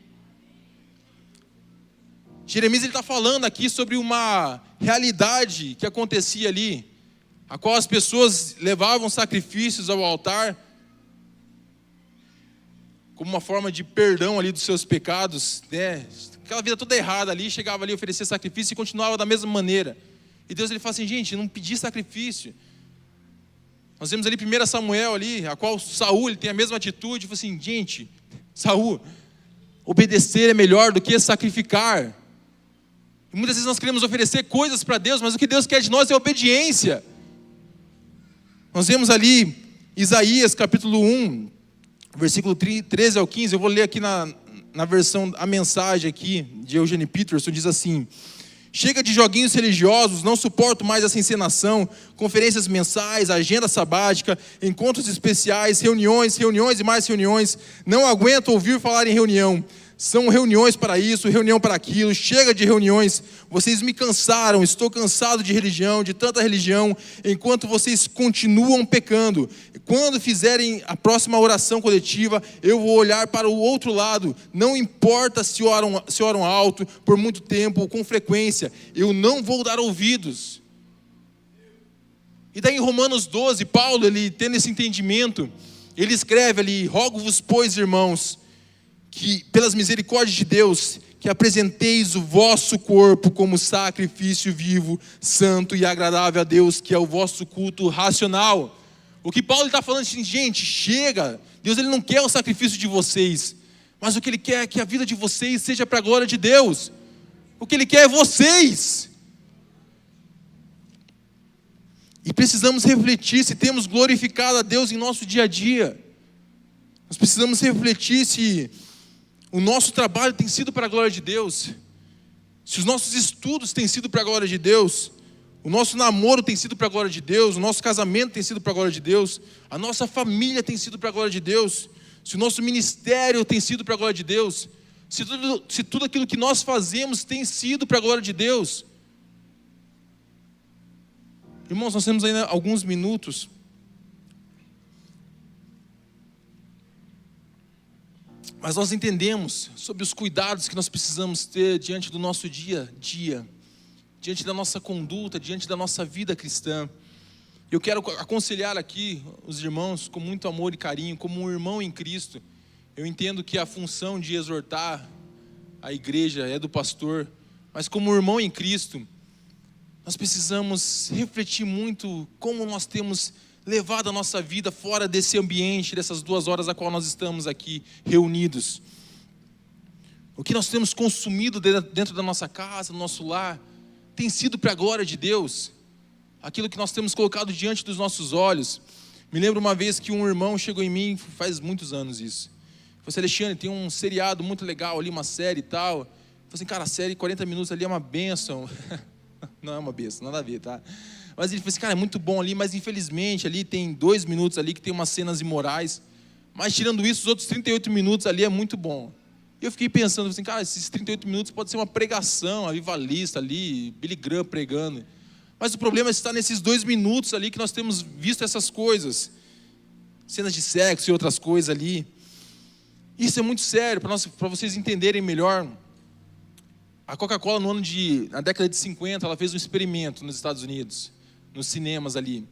Jeremias está falando aqui sobre uma realidade que acontecia ali, a qual as pessoas levavam sacrifícios ao altar, como uma forma de perdão ali dos seus pecados, né? Aquela vida toda errada ali, chegava ali, oferecia sacrifício e continuava da mesma maneira. E Deus ele fala assim, gente, não pedi sacrifício. Nós vemos ali 1 Samuel ali, a qual Saul ele tem a mesma atitude, fala assim, gente, Saul, obedecer é melhor do que sacrificar. E muitas vezes nós queremos oferecer coisas para Deus, mas o que Deus quer de nós é obediência. Nós vemos ali Isaías capítulo 1, versículo 13 ao 15, eu vou ler aqui na versão, a mensagem aqui de Eugene Peterson, diz assim: chega de joguinhos religiosos, não suporto mais essa encenação, conferências mensais, agenda sabática, encontros especiais, reuniões e mais reuniões, não aguento ouvir falar em reunião. São reuniões para isso, reunião para aquilo, chega de reuniões, vocês me cansaram, estou cansado de religião, de tanta religião, enquanto vocês continuam pecando. Quando fizerem a próxima oração coletiva, eu vou olhar para o outro lado, não importa se oram alto, por muito tempo ou com frequência, eu não vou dar ouvidos. E daí em Romanos 12, Paulo, ele tendo esse entendimento, ele escreve ali: rogo-vos, pois, irmãos, que pelas misericórdias de Deus, que apresenteis o vosso corpo como sacrifício vivo, santo e agradável a Deus, que é o vosso culto racional. O que Paulo está falando é assim, gente, chega, Deus ele não quer o sacrifício de vocês, mas o que Ele quer é que a vida de vocês seja para a glória de Deus. O que Ele quer é vocês. E precisamos refletir se temos glorificado a Deus em nosso dia a dia. Nós precisamos refletir se o nosso trabalho tem sido para a glória de Deus, se os nossos estudos têm sido para a glória de Deus, o nosso namoro tem sido para a glória de Deus, o nosso casamento tem sido para a glória de Deus, a nossa família tem sido para a glória de Deus, se o nosso ministério tem sido para a glória de Deus, se tudo aquilo que nós fazemos tem sido para a glória de Deus. Irmãos, nós temos ainda alguns minutos. Mas nós entendemos sobre os cuidados que nós precisamos ter diante do nosso dia a dia, diante da nossa conduta, diante da nossa vida cristã. Eu quero aconselhar aqui os irmãos com muito amor e carinho, como um irmão em Cristo. Eu entendo que a função de exortar a igreja é do pastor, mas como um irmão em Cristo, Nós precisamos refletir muito como nós temos levado a nossa vida fora desse ambiente, dessas 2 horas a qual nós estamos aqui reunidos. O que nós temos consumido dentro da nossa casa, do nosso lar, tem sido para a glória de Deus. Aquilo que nós temos colocado diante dos nossos olhos. Me lembro uma vez que um irmão chegou em mim, faz muitos anos isso. Falei assim: Alexandre, tem um seriado muito legal ali, uma série e tal. Falei assim: cara, a série 40 minutos ali é uma bênção. Não é uma bênção, nada a ver, tá? Mas ele falou assim: cara, é muito bom ali, mas infelizmente ali tem 2 minutos ali que tem umas cenas imorais. Mas tirando isso, os outros 38 minutos ali é muito bom. E eu fiquei pensando assim: cara, esses 38 minutos pode ser uma pregação avivalista ali, Billy Graham pregando. Mas o problema está nesses 2 minutos ali que nós temos visto essas coisas. Cenas de sexo e outras coisas ali. Isso é muito sério, para vocês entenderem melhor. A Coca-Cola na década de 50, ela fez um experimento nos Estados Unidos, nos cinemas ali.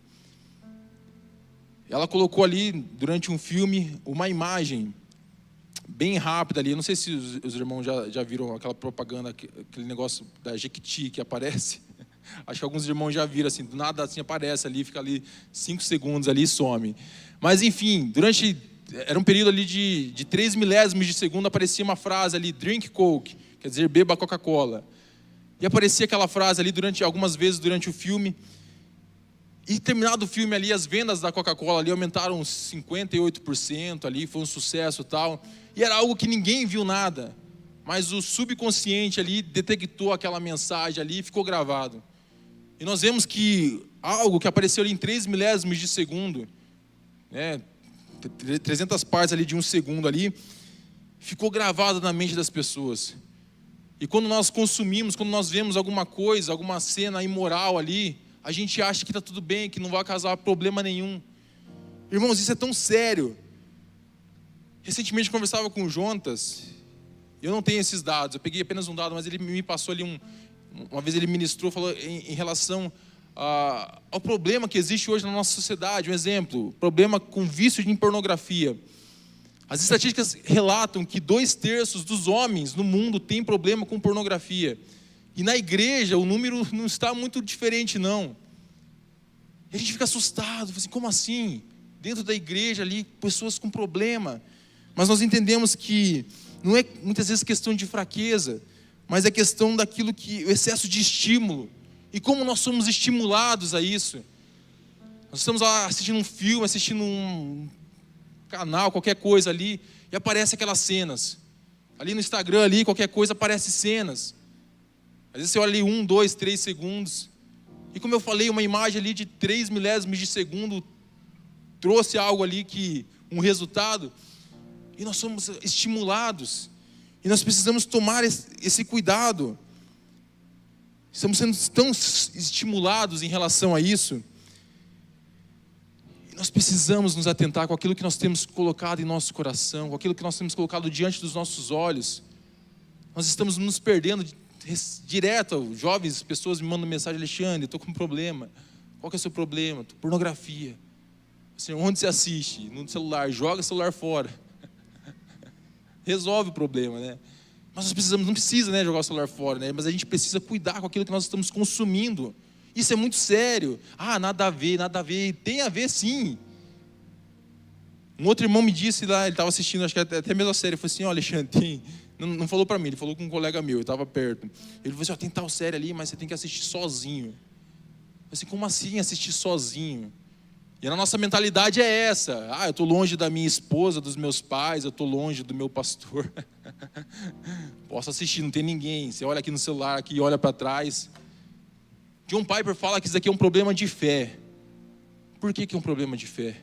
Ela colocou ali, durante um filme, uma imagem bem rápida ali. Eu não sei se os irmãos já viram aquela propaganda, aquele negócio da Jequiti que aparece. Acho que alguns irmãos já viram, assim, do nada assim aparece ali, fica ali 5 segundos ali e some. Mas enfim, era um período ali de 3 milésimos de segundo, aparecia uma frase ali: drink Coke, quer dizer, beba Coca-Cola. E aparecia aquela frase ali algumas vezes durante o filme. E terminado o filme ali, as vendas da Coca-Cola ali aumentaram 58% ali, foi um sucesso e tal. E era algo que ninguém viu nada, mas o subconsciente ali detectou aquela mensagem ali e ficou gravado. E nós vemos que algo que apareceu ali em 3 milésimos de segundo, 300 partes ali de um segundo ali, ficou gravado na mente das pessoas. E quando nós consumimos, quando nós vemos alguma coisa, alguma cena imoral ali, a gente acha que está tudo bem, que não vai causar problema nenhum. Irmãos, isso é tão sério. Recentemente conversava com o Jontas. Eu não tenho esses dados, eu peguei apenas um dado, mas ele me passou ali uma vez ele ministrou, falou em relação ao problema que existe hoje na nossa sociedade. Um exemplo, problema com vício em pornografia. As estatísticas relatam que 2/3 dos homens no mundo têm problema com pornografia. E na igreja o número não está muito diferente, não. E a gente fica assustado, assim: como assim? Dentro da igreja ali, pessoas com problema. Mas nós entendemos que não é muitas vezes questão de fraqueza, mas é questão daquilo que, o excesso de estímulo. E como nós somos estimulados a isso. Nós estamos lá assistindo um filme, assistindo um canal, qualquer coisa ali, e aparece aquelas cenas. Ali no Instagram, ali, qualquer coisa, aparece cenas. Às vezes você olha ali 1, 2, 3 segundos. E como eu falei, uma imagem ali de 3 milésimos de segundo trouxe algo ali, um resultado. E nós somos estimulados. E nós precisamos tomar esse cuidado. Estamos sendo tão estimulados em relação a isso. E nós precisamos nos atentar com aquilo que nós temos colocado em nosso coração, com aquilo que nós temos colocado diante dos nossos olhos. Nós estamos nos perdendo direto. Jovens, pessoas me mandam mensagem: Alexandre, estou com um problema. Qual que é o seu problema? Pornografia. Assim, onde você assiste? No celular. Joga o celular fora. Resolve o problema, né? Mas nós precisamos, não precisa, né, jogar o celular fora, né? Mas a gente precisa cuidar com aquilo que nós estamos consumindo. Isso é muito sério. Nada a ver, nada a ver. Tem a ver, sim. Um outro irmão me disse lá, ele estava assistindo, acho que até mesmo a série, ele falou assim: Alexandre, não falou para mim, ele falou com um colega meu, eu estava perto. Ele falou assim: tem tal série ali, mas você tem que assistir sozinho. Eu falei assim: como assim assistir sozinho? E a nossa mentalidade é essa: eu estou longe da minha esposa, dos meus pais, eu estou longe do meu pastor. Posso assistir, não tem ninguém. Você olha aqui no celular, aqui, olha para trás. John Piper fala que isso aqui é um problema de fé. Por que é um problema de fé?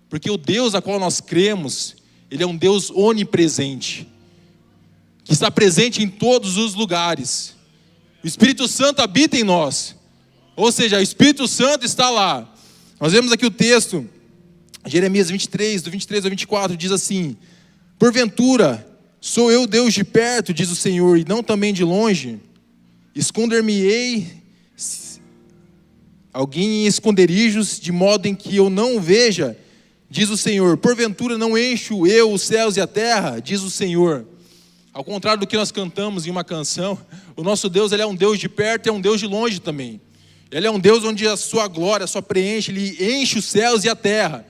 Porque o Deus a qual nós cremos, Ele é um Deus onipresente, que está presente em todos os lugares. O Espírito Santo habita em nós. Ou seja, o Espírito Santo está lá. Nós vemos aqui o texto, Jeremias 23, do 23 ao 24, diz assim: porventura, sou eu Deus de perto, diz o Senhor, e não também de longe? Esconder-me-ei alguém em esconderijos, de modo em que eu não o veja, diz o Senhor. Porventura não encho eu os céus e a terra, diz o Senhor. Ao contrário do que nós cantamos em uma canção, o nosso Deus, Ele é um Deus de perto e é um Deus de longe também. Ele é um Deus onde a sua glória só preenche, Ele enche os céus e a terra.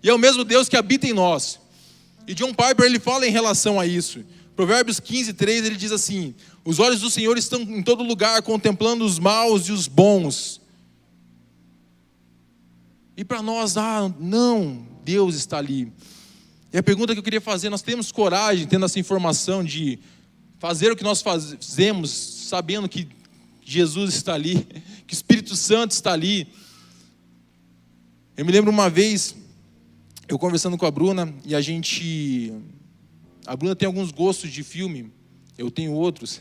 E é o mesmo Deus que habita em nós. E John Piper, ele fala em relação a isso. Provérbios 15:3, ele diz assim: os olhos do Senhor estão em todo lugar, contemplando os maus e os bons. E para nós, não, Deus está ali. E a pergunta que eu queria fazer, nós temos coragem, tendo essa informação, de fazer o que nós fazemos, sabendo que Jesus está ali, que o Espírito Santo está ali. Eu me lembro uma vez, eu conversando com a Bruna, e a Bruna tem alguns gostos de filme, eu tenho outros,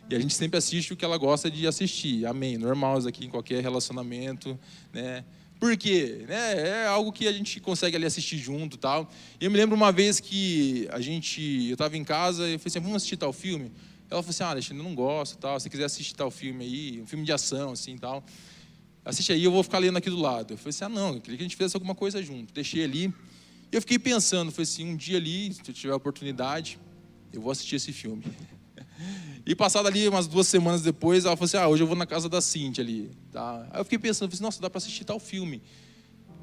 e a gente sempre assiste o que ela gosta de assistir, amém, normal isso aqui em qualquer relacionamento, né? Por quê? É algo que a gente consegue ali assistir junto e tal. E eu me lembro uma vez que eu estava em casa e eu falei assim, vamos assistir tal filme? Ela falou assim, Alexandre, eu não gosto, tal. Se você quiser assistir tal filme aí, um filme de ação, assim, tal, assiste aí, eu vou ficar lendo aqui do lado. Eu falei assim, não, eu queria que a gente fizesse alguma coisa junto. Deixei ali. E eu fiquei pensando, falei assim, um dia ali, se eu tiver a oportunidade, eu vou assistir esse filme. E passado ali umas 2 semanas depois, ela falou assim, hoje eu vou na casa da Cíntia ali. Tá? Aí eu fiquei pensando, falei assim, nossa, dá para assistir tal filme.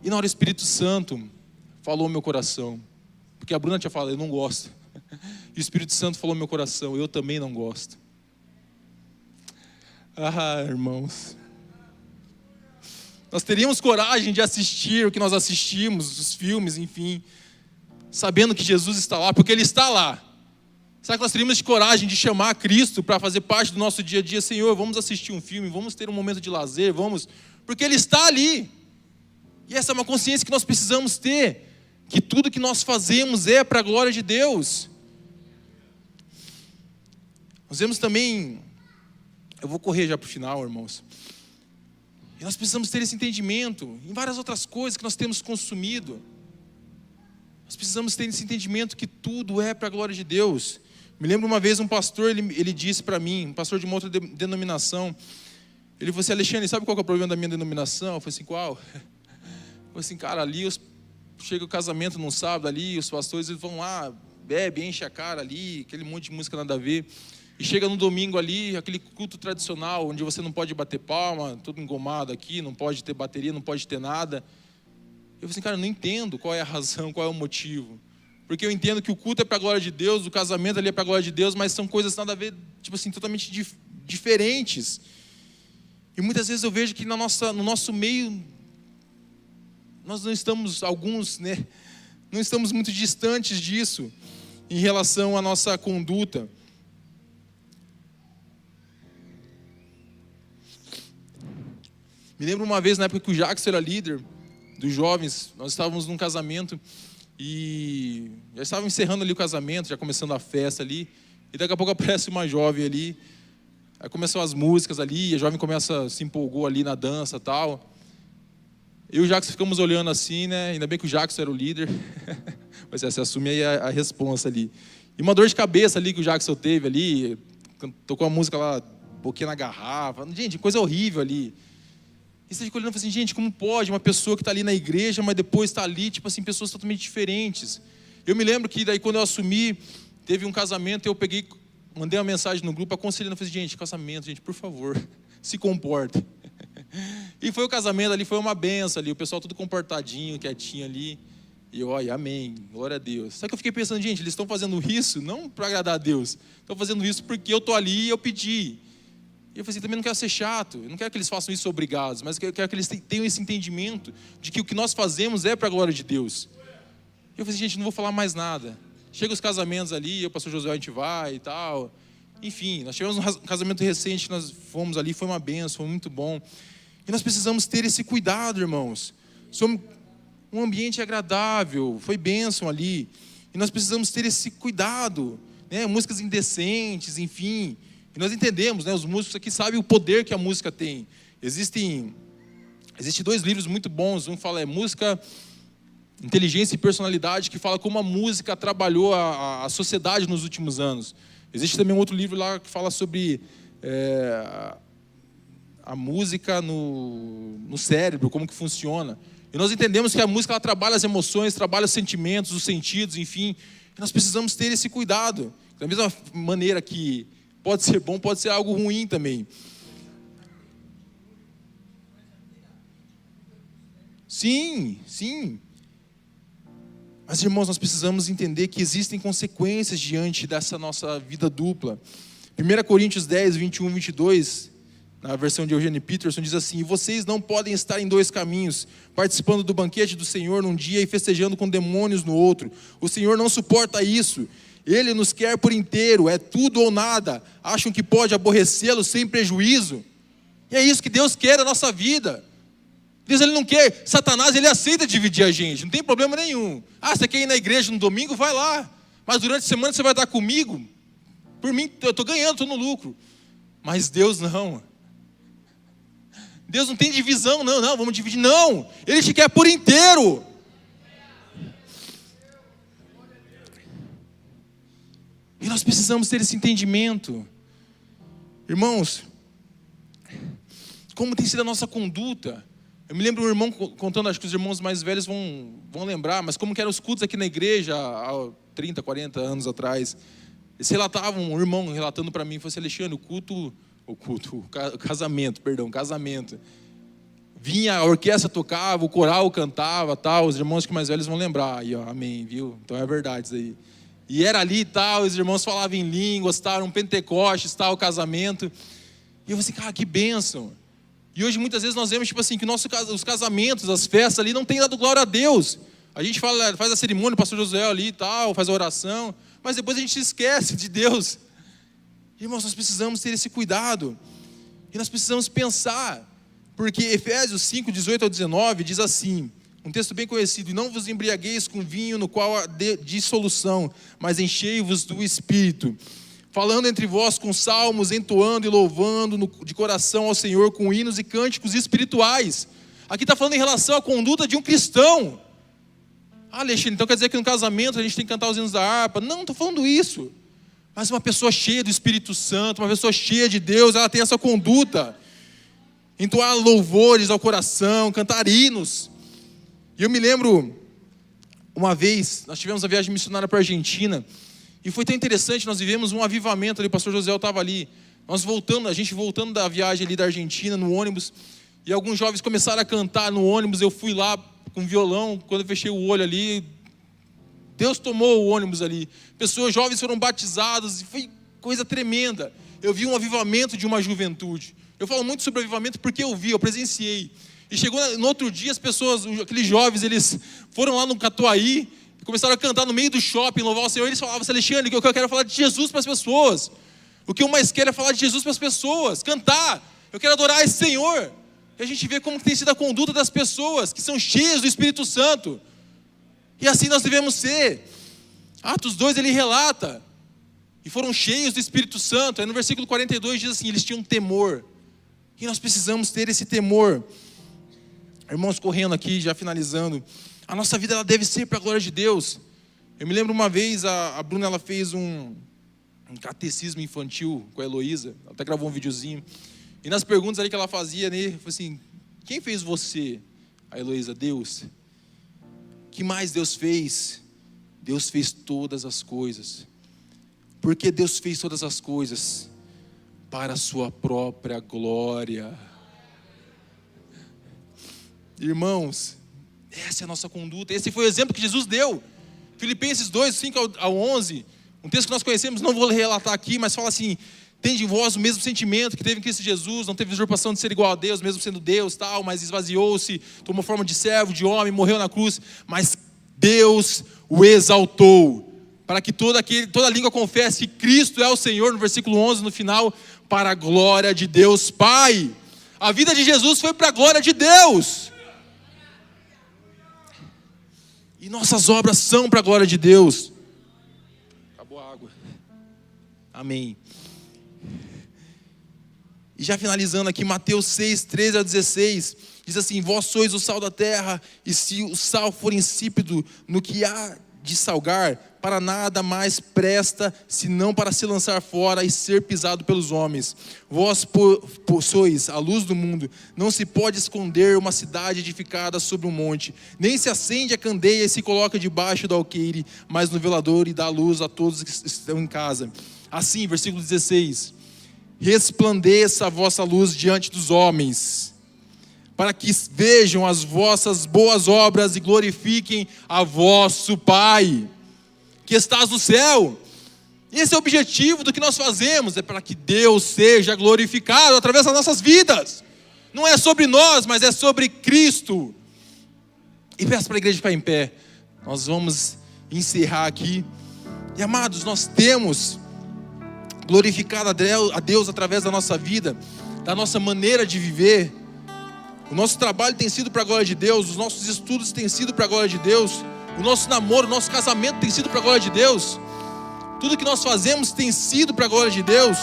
E na hora o Espírito Santo falou no meu coração. Porque a Bruna tinha falado, eu não gosto. E o Espírito Santo falou no meu coração, eu também não gosto. Irmãos. Nós teríamos coragem de assistir o que nós assistimos, os filmes, enfim, sabendo que Jesus está lá, porque Ele está lá. Será que nós teríamos coragem de chamar Cristo para fazer parte do nosso dia a dia? Senhor, vamos assistir um filme, vamos ter um momento de lazer, porque Ele está ali. E essa é uma consciência que nós precisamos ter, que tudo que nós fazemos é para a glória de Deus. Nós vemos também, eu vou correr já para o final, irmãos. E nós precisamos ter esse entendimento em várias outras coisas que nós temos consumido. Nós precisamos ter esse entendimento que tudo é para a glória de Deus. Me lembro uma vez um pastor, ele disse para mim, um pastor de uma outra denominação, ele falou assim, Alexandre, sabe qual que é o problema da minha denominação? Eu falei assim, qual? Eu falei assim, cara, ali chega o casamento num sábado ali, os pastores eles vão lá, bebe, enche a cara ali, aquele monte de música nada a ver. E chega no domingo ali, aquele culto tradicional, onde você não pode bater palma, tudo engomado aqui, não pode ter bateria, não pode ter nada. Eu falei assim, cara, eu não entendo qual é a razão, qual é o motivo. Porque eu entendo que o culto é para a glória de Deus, o casamento ali é para a glória de Deus, mas são coisas nada a ver, tipo assim, totalmente diferentes. E muitas vezes eu vejo que no nosso meio, nós não estamos, alguns, né, não estamos muito distantes disso, em relação à nossa conduta. Me lembro uma vez, na época que o Jackson era líder dos jovens, nós estávamos num casamento e já estávamos encerrando ali o casamento, já começando a festa ali, e daqui a pouco aparece uma jovem ali, aí começam as músicas ali, e a jovem se empolgou ali na dança e tal. Eu e o Jackson ficamos olhando assim, né? Ainda bem que o Jackson era o líder, mas você assume aí a responsa ali. E uma dor de cabeça ali que o Jackson teve ali, tocou a música lá, boquinha na garrafa, gente, coisa horrível ali. E você fica olhando e fala assim, gente, como pode uma pessoa que está ali na igreja, mas depois está ali, tipo assim, pessoas totalmente diferentes. Eu me lembro que daí quando eu assumi, teve um casamento, eu mandei uma mensagem no grupo, aconselhando, eu falei, gente, casamento, gente, por favor, se comportem. E foi o casamento ali, foi uma benção ali, o pessoal tudo comportadinho, quietinho ali. E eu, olha, amém, glória a Deus. Só que eu fiquei pensando, gente, eles estão fazendo isso não para agradar a Deus, estão fazendo isso porque eu estou ali e eu pedi. E eu falei assim, também não quero ser chato, eu não quero que eles façam isso obrigados, mas eu quero que eles tenham esse entendimento de que o que nós fazemos é para a glória de Deus. E eu falei assim, gente, não vou falar mais nada. Chega os casamentos ali, o pastor Josué, a gente vai e tal. Enfim, nós tivemos um casamento recente, nós fomos ali, foi uma benção, foi muito bom. E nós precisamos ter esse cuidado, irmãos. Um ambiente agradável, foi bênção ali. E nós precisamos ter esse cuidado, né? Músicas indecentes, enfim. E nós entendemos, né? Os músicos aqui sabem o poder que a música tem. Existem 2 livros muito bons. Um fala Música, Inteligência e Personalidade, que fala como a música trabalhou a sociedade nos últimos anos. Existe também um outro livro lá que fala sobre a música no cérebro, como que funciona. E nós entendemos que a música ela trabalha as emoções, trabalha os sentimentos, os sentidos, enfim. E nós precisamos ter esse cuidado. Da mesma maneira que pode ser bom, pode ser algo ruim também. Sim, sim. Mas, irmãos, nós precisamos entender que existem consequências diante dessa nossa vida dupla. 1 Coríntios 10, 21, 22, na versão de Eugene Peterson, diz assim: e vocês não podem estar em dois caminhos, participando do banquete do Senhor num dia e festejando com demônios no outro. O Senhor não suporta isso. Ele nos quer por inteiro, é tudo ou nada. Acham que pode aborrecê-lo sem prejuízo? E é isso que Deus quer na nossa vida. Deus, Ele não quer. Satanás, ele aceita dividir a gente, não tem problema nenhum. Você quer ir na igreja no domingo? Vai lá. Mas durante a semana você vai estar comigo? Por mim, eu estou ganhando, estou no lucro. Mas Deus não. Deus não tem divisão, não, vamos dividir. Não, Ele te quer por inteiro. E nós precisamos ter esse entendimento. Irmãos, como tem sido a nossa conduta? Eu me lembro um irmão contando, acho que os irmãos mais velhos vão lembrar, mas como que eram os cultos aqui na igreja há 30, 40 anos atrás. Eles relatavam, um irmão relatando para mim, falou assim: Alexandre, casamento. Vinha, a orquestra tocava, o coral cantava, tal, os irmãos que mais velhos vão lembrar. Aí, ó, amém, viu? Então é verdade isso aí. E era ali e tal, os irmãos falavam em línguas, tal, um pentecostes, tal, o casamento. E eu falei assim, cara, que bênção. E hoje muitas vezes nós vemos tipo assim, que os casamentos, as festas ali não tem dado glória a Deus. A gente faz a cerimônia, o pastor Josué ali e tal, faz a oração, mas depois a gente se esquece de Deus. Irmãos, nós precisamos ter esse cuidado. E nós precisamos pensar, porque Efésios 5, 18 ao 19 diz assim, um texto bem conhecido: e não vos embriagueis com vinho no qual há dissolução, mas enchei-vos do Espírito, falando entre vós com salmos, entoando e louvando de coração ao Senhor com hinos e cânticos espirituais. Aqui está falando em relação à conduta de um cristão. Alexandre, então quer dizer que no casamento a gente tem que cantar os hinos da harpa? Não estou falando isso. Mas uma pessoa cheia do Espírito Santo, uma pessoa cheia de Deus, ela tem essa conduta. Entoar louvores ao coração, cantar hinos. E eu me lembro, uma vez, nós tivemos a viagem missionária para a Argentina, e foi tão interessante, nós vivemos um avivamento ali, o pastor José estava ali, a gente voltando da viagem ali da Argentina, no ônibus, e alguns jovens começaram a cantar no ônibus, eu fui lá com violão, quando eu fechei o olho ali, Deus tomou o ônibus ali, jovens foram batizados, e foi coisa tremenda. Eu vi um avivamento de uma juventude. Eu falo muito sobre avivamento porque eu presenciei. E chegou no outro dia, aqueles jovens, eles foram lá no Catuaí, e começaram a cantar no meio do shopping, louvar o Senhor. Eles falavam assim, Alexandre, o que eu quero é falar de Jesus para as pessoas. O que eu mais quero é falar de Jesus para as pessoas, cantar. Eu quero adorar esse Senhor. E a gente vê como tem sido a conduta das pessoas, que são cheias do Espírito Santo. E assim nós devemos ser. Atos 2, ele relata, e foram cheios do Espírito Santo. Aí no versículo 42 diz assim, eles tinham temor. E nós precisamos ter esse temor. Irmãos, correndo aqui, já finalizando, a nossa vida ela deve ser para a glória de Deus. Eu me lembro uma vez, a Bruna ela fez um catecismo infantil com a Heloísa, ela até gravou um videozinho, e nas perguntas ali que ela fazia, né, foi assim, quem fez você? A Heloísa, Deus. O que mais Deus fez? Deus fez todas as coisas. Por que Deus fez todas as coisas? Para a sua própria glória. Irmãos, essa é a nossa conduta, esse foi o exemplo que Jesus deu. Filipenses 2, 5 ao 11, um texto que nós conhecemos, não vou relatar aqui, mas fala assim, tende em vós o mesmo sentimento que teve em Cristo Jesus, não teve usurpação de ser igual a Deus, mesmo sendo Deus, tal, mas esvaziou-se, tomou forma de servo, de homem, morreu na cruz, mas Deus o exaltou, para que toda língua confesse que Cristo é o Senhor, no versículo 11, no final, para a glória de Deus Pai. A vida de Jesus foi para a glória de Deus. E nossas obras são para a glória de Deus. Acabou a água. Amém. E já finalizando aqui, Mateus 6, 13 a 16, diz assim, vós sois o sal da terra, e se o sal for insípido no que há de salgar, para nada mais presta, senão para se lançar fora e ser pisado pelos homens. Vós sois a luz do mundo. Não se pode esconder uma cidade edificada sobre um monte, nem se acende a candeia e se coloca debaixo do alqueire, mas no velador e dá luz a todos que estão em casa. Assim, versículo 16, resplandeça a vossa luz diante dos homens, para que vejam as vossas boas obras e glorifiquem a vosso Pai, que estás no céu. Esse é o objetivo do que nós fazemos, é para que Deus seja glorificado através das nossas vidas. Não é sobre nós, mas é sobre Cristo. E peço para a igreja ficar em pé. Nós vamos encerrar aqui. E amados, nós temos glorificado a Deus através da nossa vida, da nossa maneira de viver. O nosso trabalho tem sido para a glória de Deus, os nossos estudos têm sido para a glória de Deus, o nosso namoro, o nosso casamento tem sido para a glória de Deus. Tudo que nós fazemos tem sido para a glória de Deus.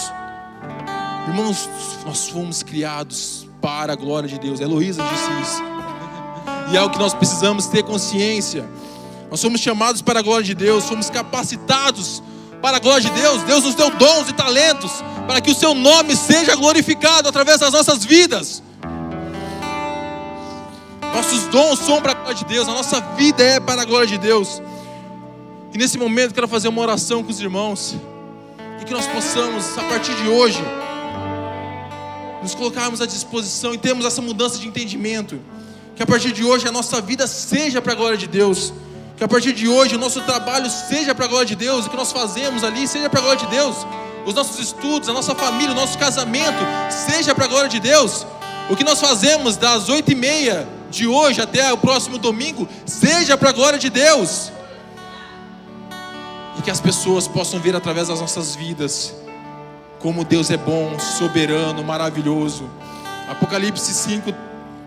Irmãos, nós fomos criados para a glória de Deus. A Heloísa disse isso. E é o que nós precisamos ter consciência. Nós somos chamados para a glória de Deus, fomos capacitados para a glória de Deus. Deus nos deu dons e talentos para que o seu nome seja glorificado através das nossas vidas. Nossos dons são para a glória de Deus, a nossa vida é para a glória de Deus. E nesse momento quero fazer uma oração com os irmãos, e que nós possamos, a partir de hoje, nos colocarmos à disposição e termos essa mudança de entendimento. Que a partir de hoje a nossa vida seja para a glória de Deus. Que a partir de hoje o nosso trabalho seja para a glória de Deus. O que nós fazemos ali seja para a glória de Deus. Os nossos estudos, a nossa família, o nosso casamento seja para a glória de Deus. O que nós fazemos das 8h30 de hoje até o próximo domingo seja para a glória de Deus. E que as pessoas possam ver através das nossas vidas como Deus é bom, soberano, maravilhoso. Apocalipse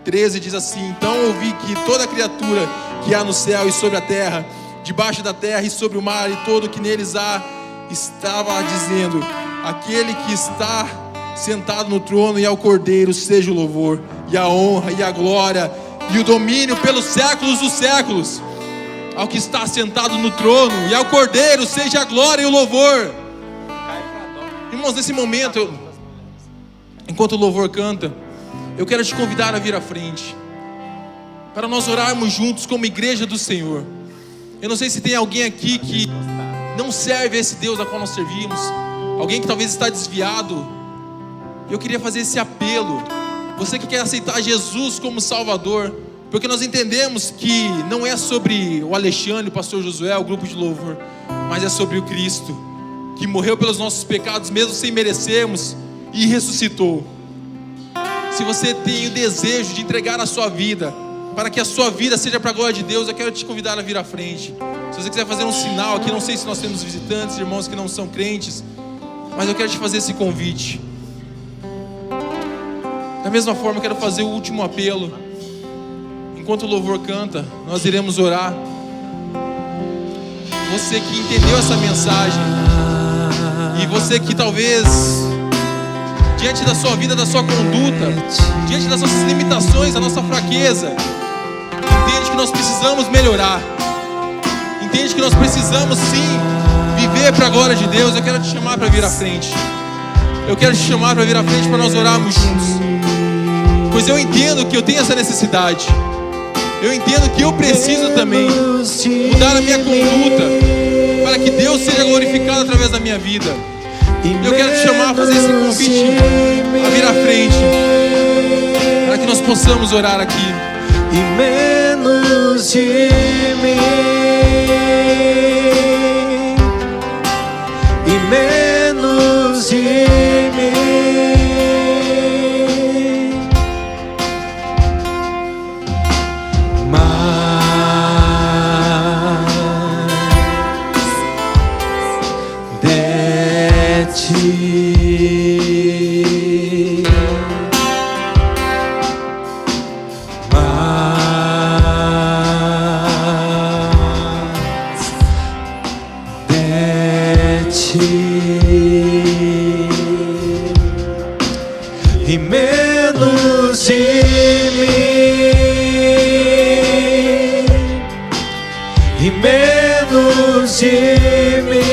5:13 diz assim: então ouvi que toda criatura que há no céu e sobre a terra, debaixo da terra e sobre o mar e todo o que neles há, estava dizendo: aquele que está sentado no trono e ao Cordeiro seja o louvor, e a honra, e a glória, e o domínio pelos séculos dos séculos. Ao que está sentado no trono e ao Cordeiro seja a glória e o louvor. Irmãos, nesse momento, enquanto o louvor canta, eu quero te convidar a vir à frente, para nós orarmos juntos como igreja do Senhor. Eu não sei se tem alguém aqui que não serve a esse Deus a qual nós servimos, alguém que talvez está desviado. Eu queria fazer esse apelo. Você que quer aceitar Jesus como Salvador, porque nós entendemos que não é sobre o Alexandre, o pastor Josué, o grupo de louvor, mas é sobre o Cristo, que morreu pelos nossos pecados, mesmo sem merecermos, e ressuscitou. Se você tem o desejo de entregar a sua vida, para que a sua vida seja para a glória de Deus, eu quero te convidar a vir à frente. Se você quiser fazer um sinal aqui, não sei se nós temos visitantes, irmãos que não são crentes, mas eu quero te fazer esse convite. Da mesma forma, eu quero fazer o último apelo. Enquanto o louvor canta, nós iremos orar. Você que entendeu essa mensagem, e você que talvez, diante da sua vida, da sua conduta, diante das nossas limitações, da nossa fraqueza, entende que nós precisamos melhorar, entende que nós precisamos sim viver para a glória de Deus. Eu quero te chamar para vir à frente. Eu quero te chamar para vir à frente, para nós orarmos juntos. Pois eu entendo que eu tenho essa necessidade. Eu entendo que eu preciso também mudar a minha conduta, para que Deus seja glorificado através da minha vida. Eu quero te chamar a fazer esse convite, a vir à frente, para que nós possamos orar aqui. E menos de mim, e menos de mim. E menos de mim, e menos de mim,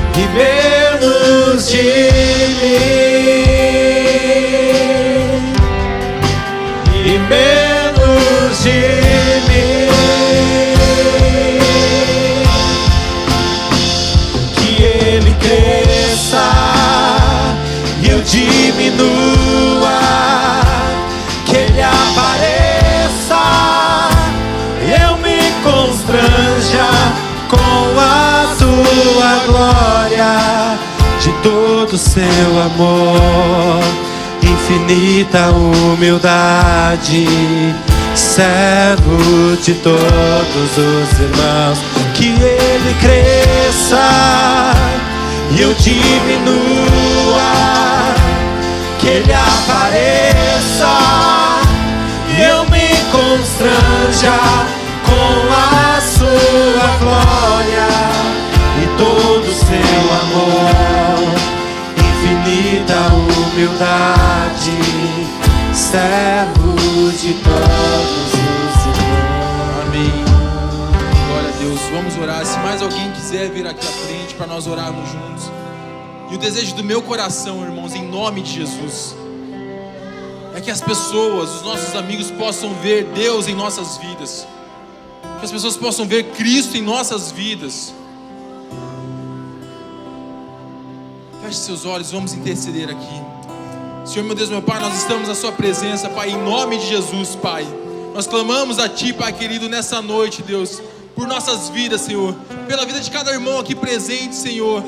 e menos de mim, e menos de mim. Que Ele cresça e eu diminuo. de todo seu amor, infinita humildade, servo de todos os irmãos. Que ele cresça e eu diminua, que ele apareça e eu me constranja com a sua glória e todo o seu amor, infinita humildade, servo de todos os irmãos. Amém. Glória a Deus. Vamos orar. Se mais alguém quiser vir aqui à frente para nós orarmos juntos. E o desejo do meu coração, irmãos, em nome de Jesus, é que as pessoas, os nossos amigos, possam ver Deus em nossas vidas. Que as pessoas possam ver Cristo em nossas vidas. Feche seus olhos, vamos interceder aqui. Senhor, meu Deus, meu Pai, nós estamos à sua presença, Pai, em nome de Jesus, Pai. Nós clamamos a Ti, Pai querido, nessa noite, Deus, por nossas vidas, Senhor, pela vida de cada irmão aqui presente, Senhor,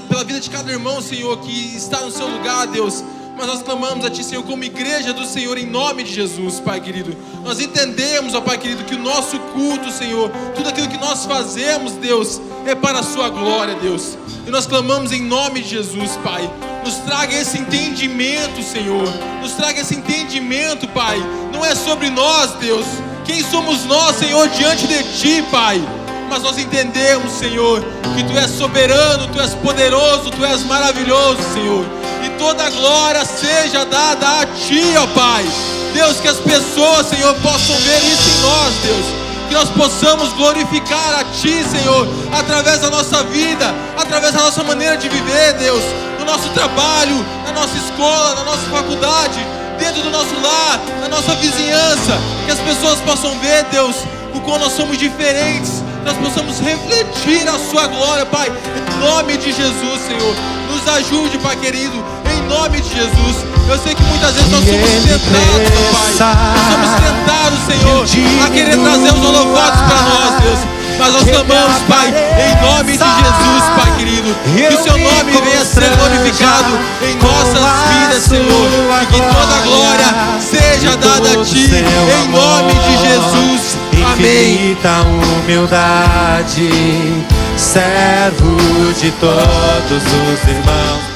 pela vida de cada irmão, Senhor, que está no seu lugar, Deus. Mas nós clamamos a Ti, Senhor, como igreja do Senhor, em nome de Jesus, Pai querido. Nós entendemos, ó Pai querido, que o nosso culto, Senhor, tudo aquilo que nós fazemos, Deus, é para a Sua glória, Deus. E nós clamamos em nome de Jesus, Pai. Nos traga esse entendimento, Senhor. Nos traga esse entendimento, Pai. Não é sobre nós, Deus. Quem somos nós, Senhor, diante de Ti, Pai? Mas nós entendemos, Senhor, que Tu és soberano, Tu és poderoso, Tu és maravilhoso, Senhor. E toda a glória seja dada a Ti, ó Pai. Deus, que as pessoas, Senhor, possam ver isso em nós, Deus. Que nós possamos glorificar a Ti, Senhor, através da nossa vida, através da nossa maneira de viver, Deus. No nosso trabalho, na nossa escola, na nossa faculdade, dentro do nosso lar, na nossa vizinhança. Que as pessoas possam ver, Deus, o quão nós somos diferentes. Nós possamos refletir a Sua glória, Pai. Em nome de Jesus, Senhor. Nos ajude, Pai querido. Em nome de Jesus. Eu sei que muitas vezes nós somos tentados, Pai. Nós somos tentados, Senhor, a querer trazer os holofotes para nós, Deus. Mas nós clamamos, Pai, em nome de Jesus, Pai querido, que o Seu nome venha ser glorificado em nossas vidas, Senhor. E que toda a glória seja dada a Ti, em nome de Jesus. Amém. Infinita humildade, servo de todos os irmãos.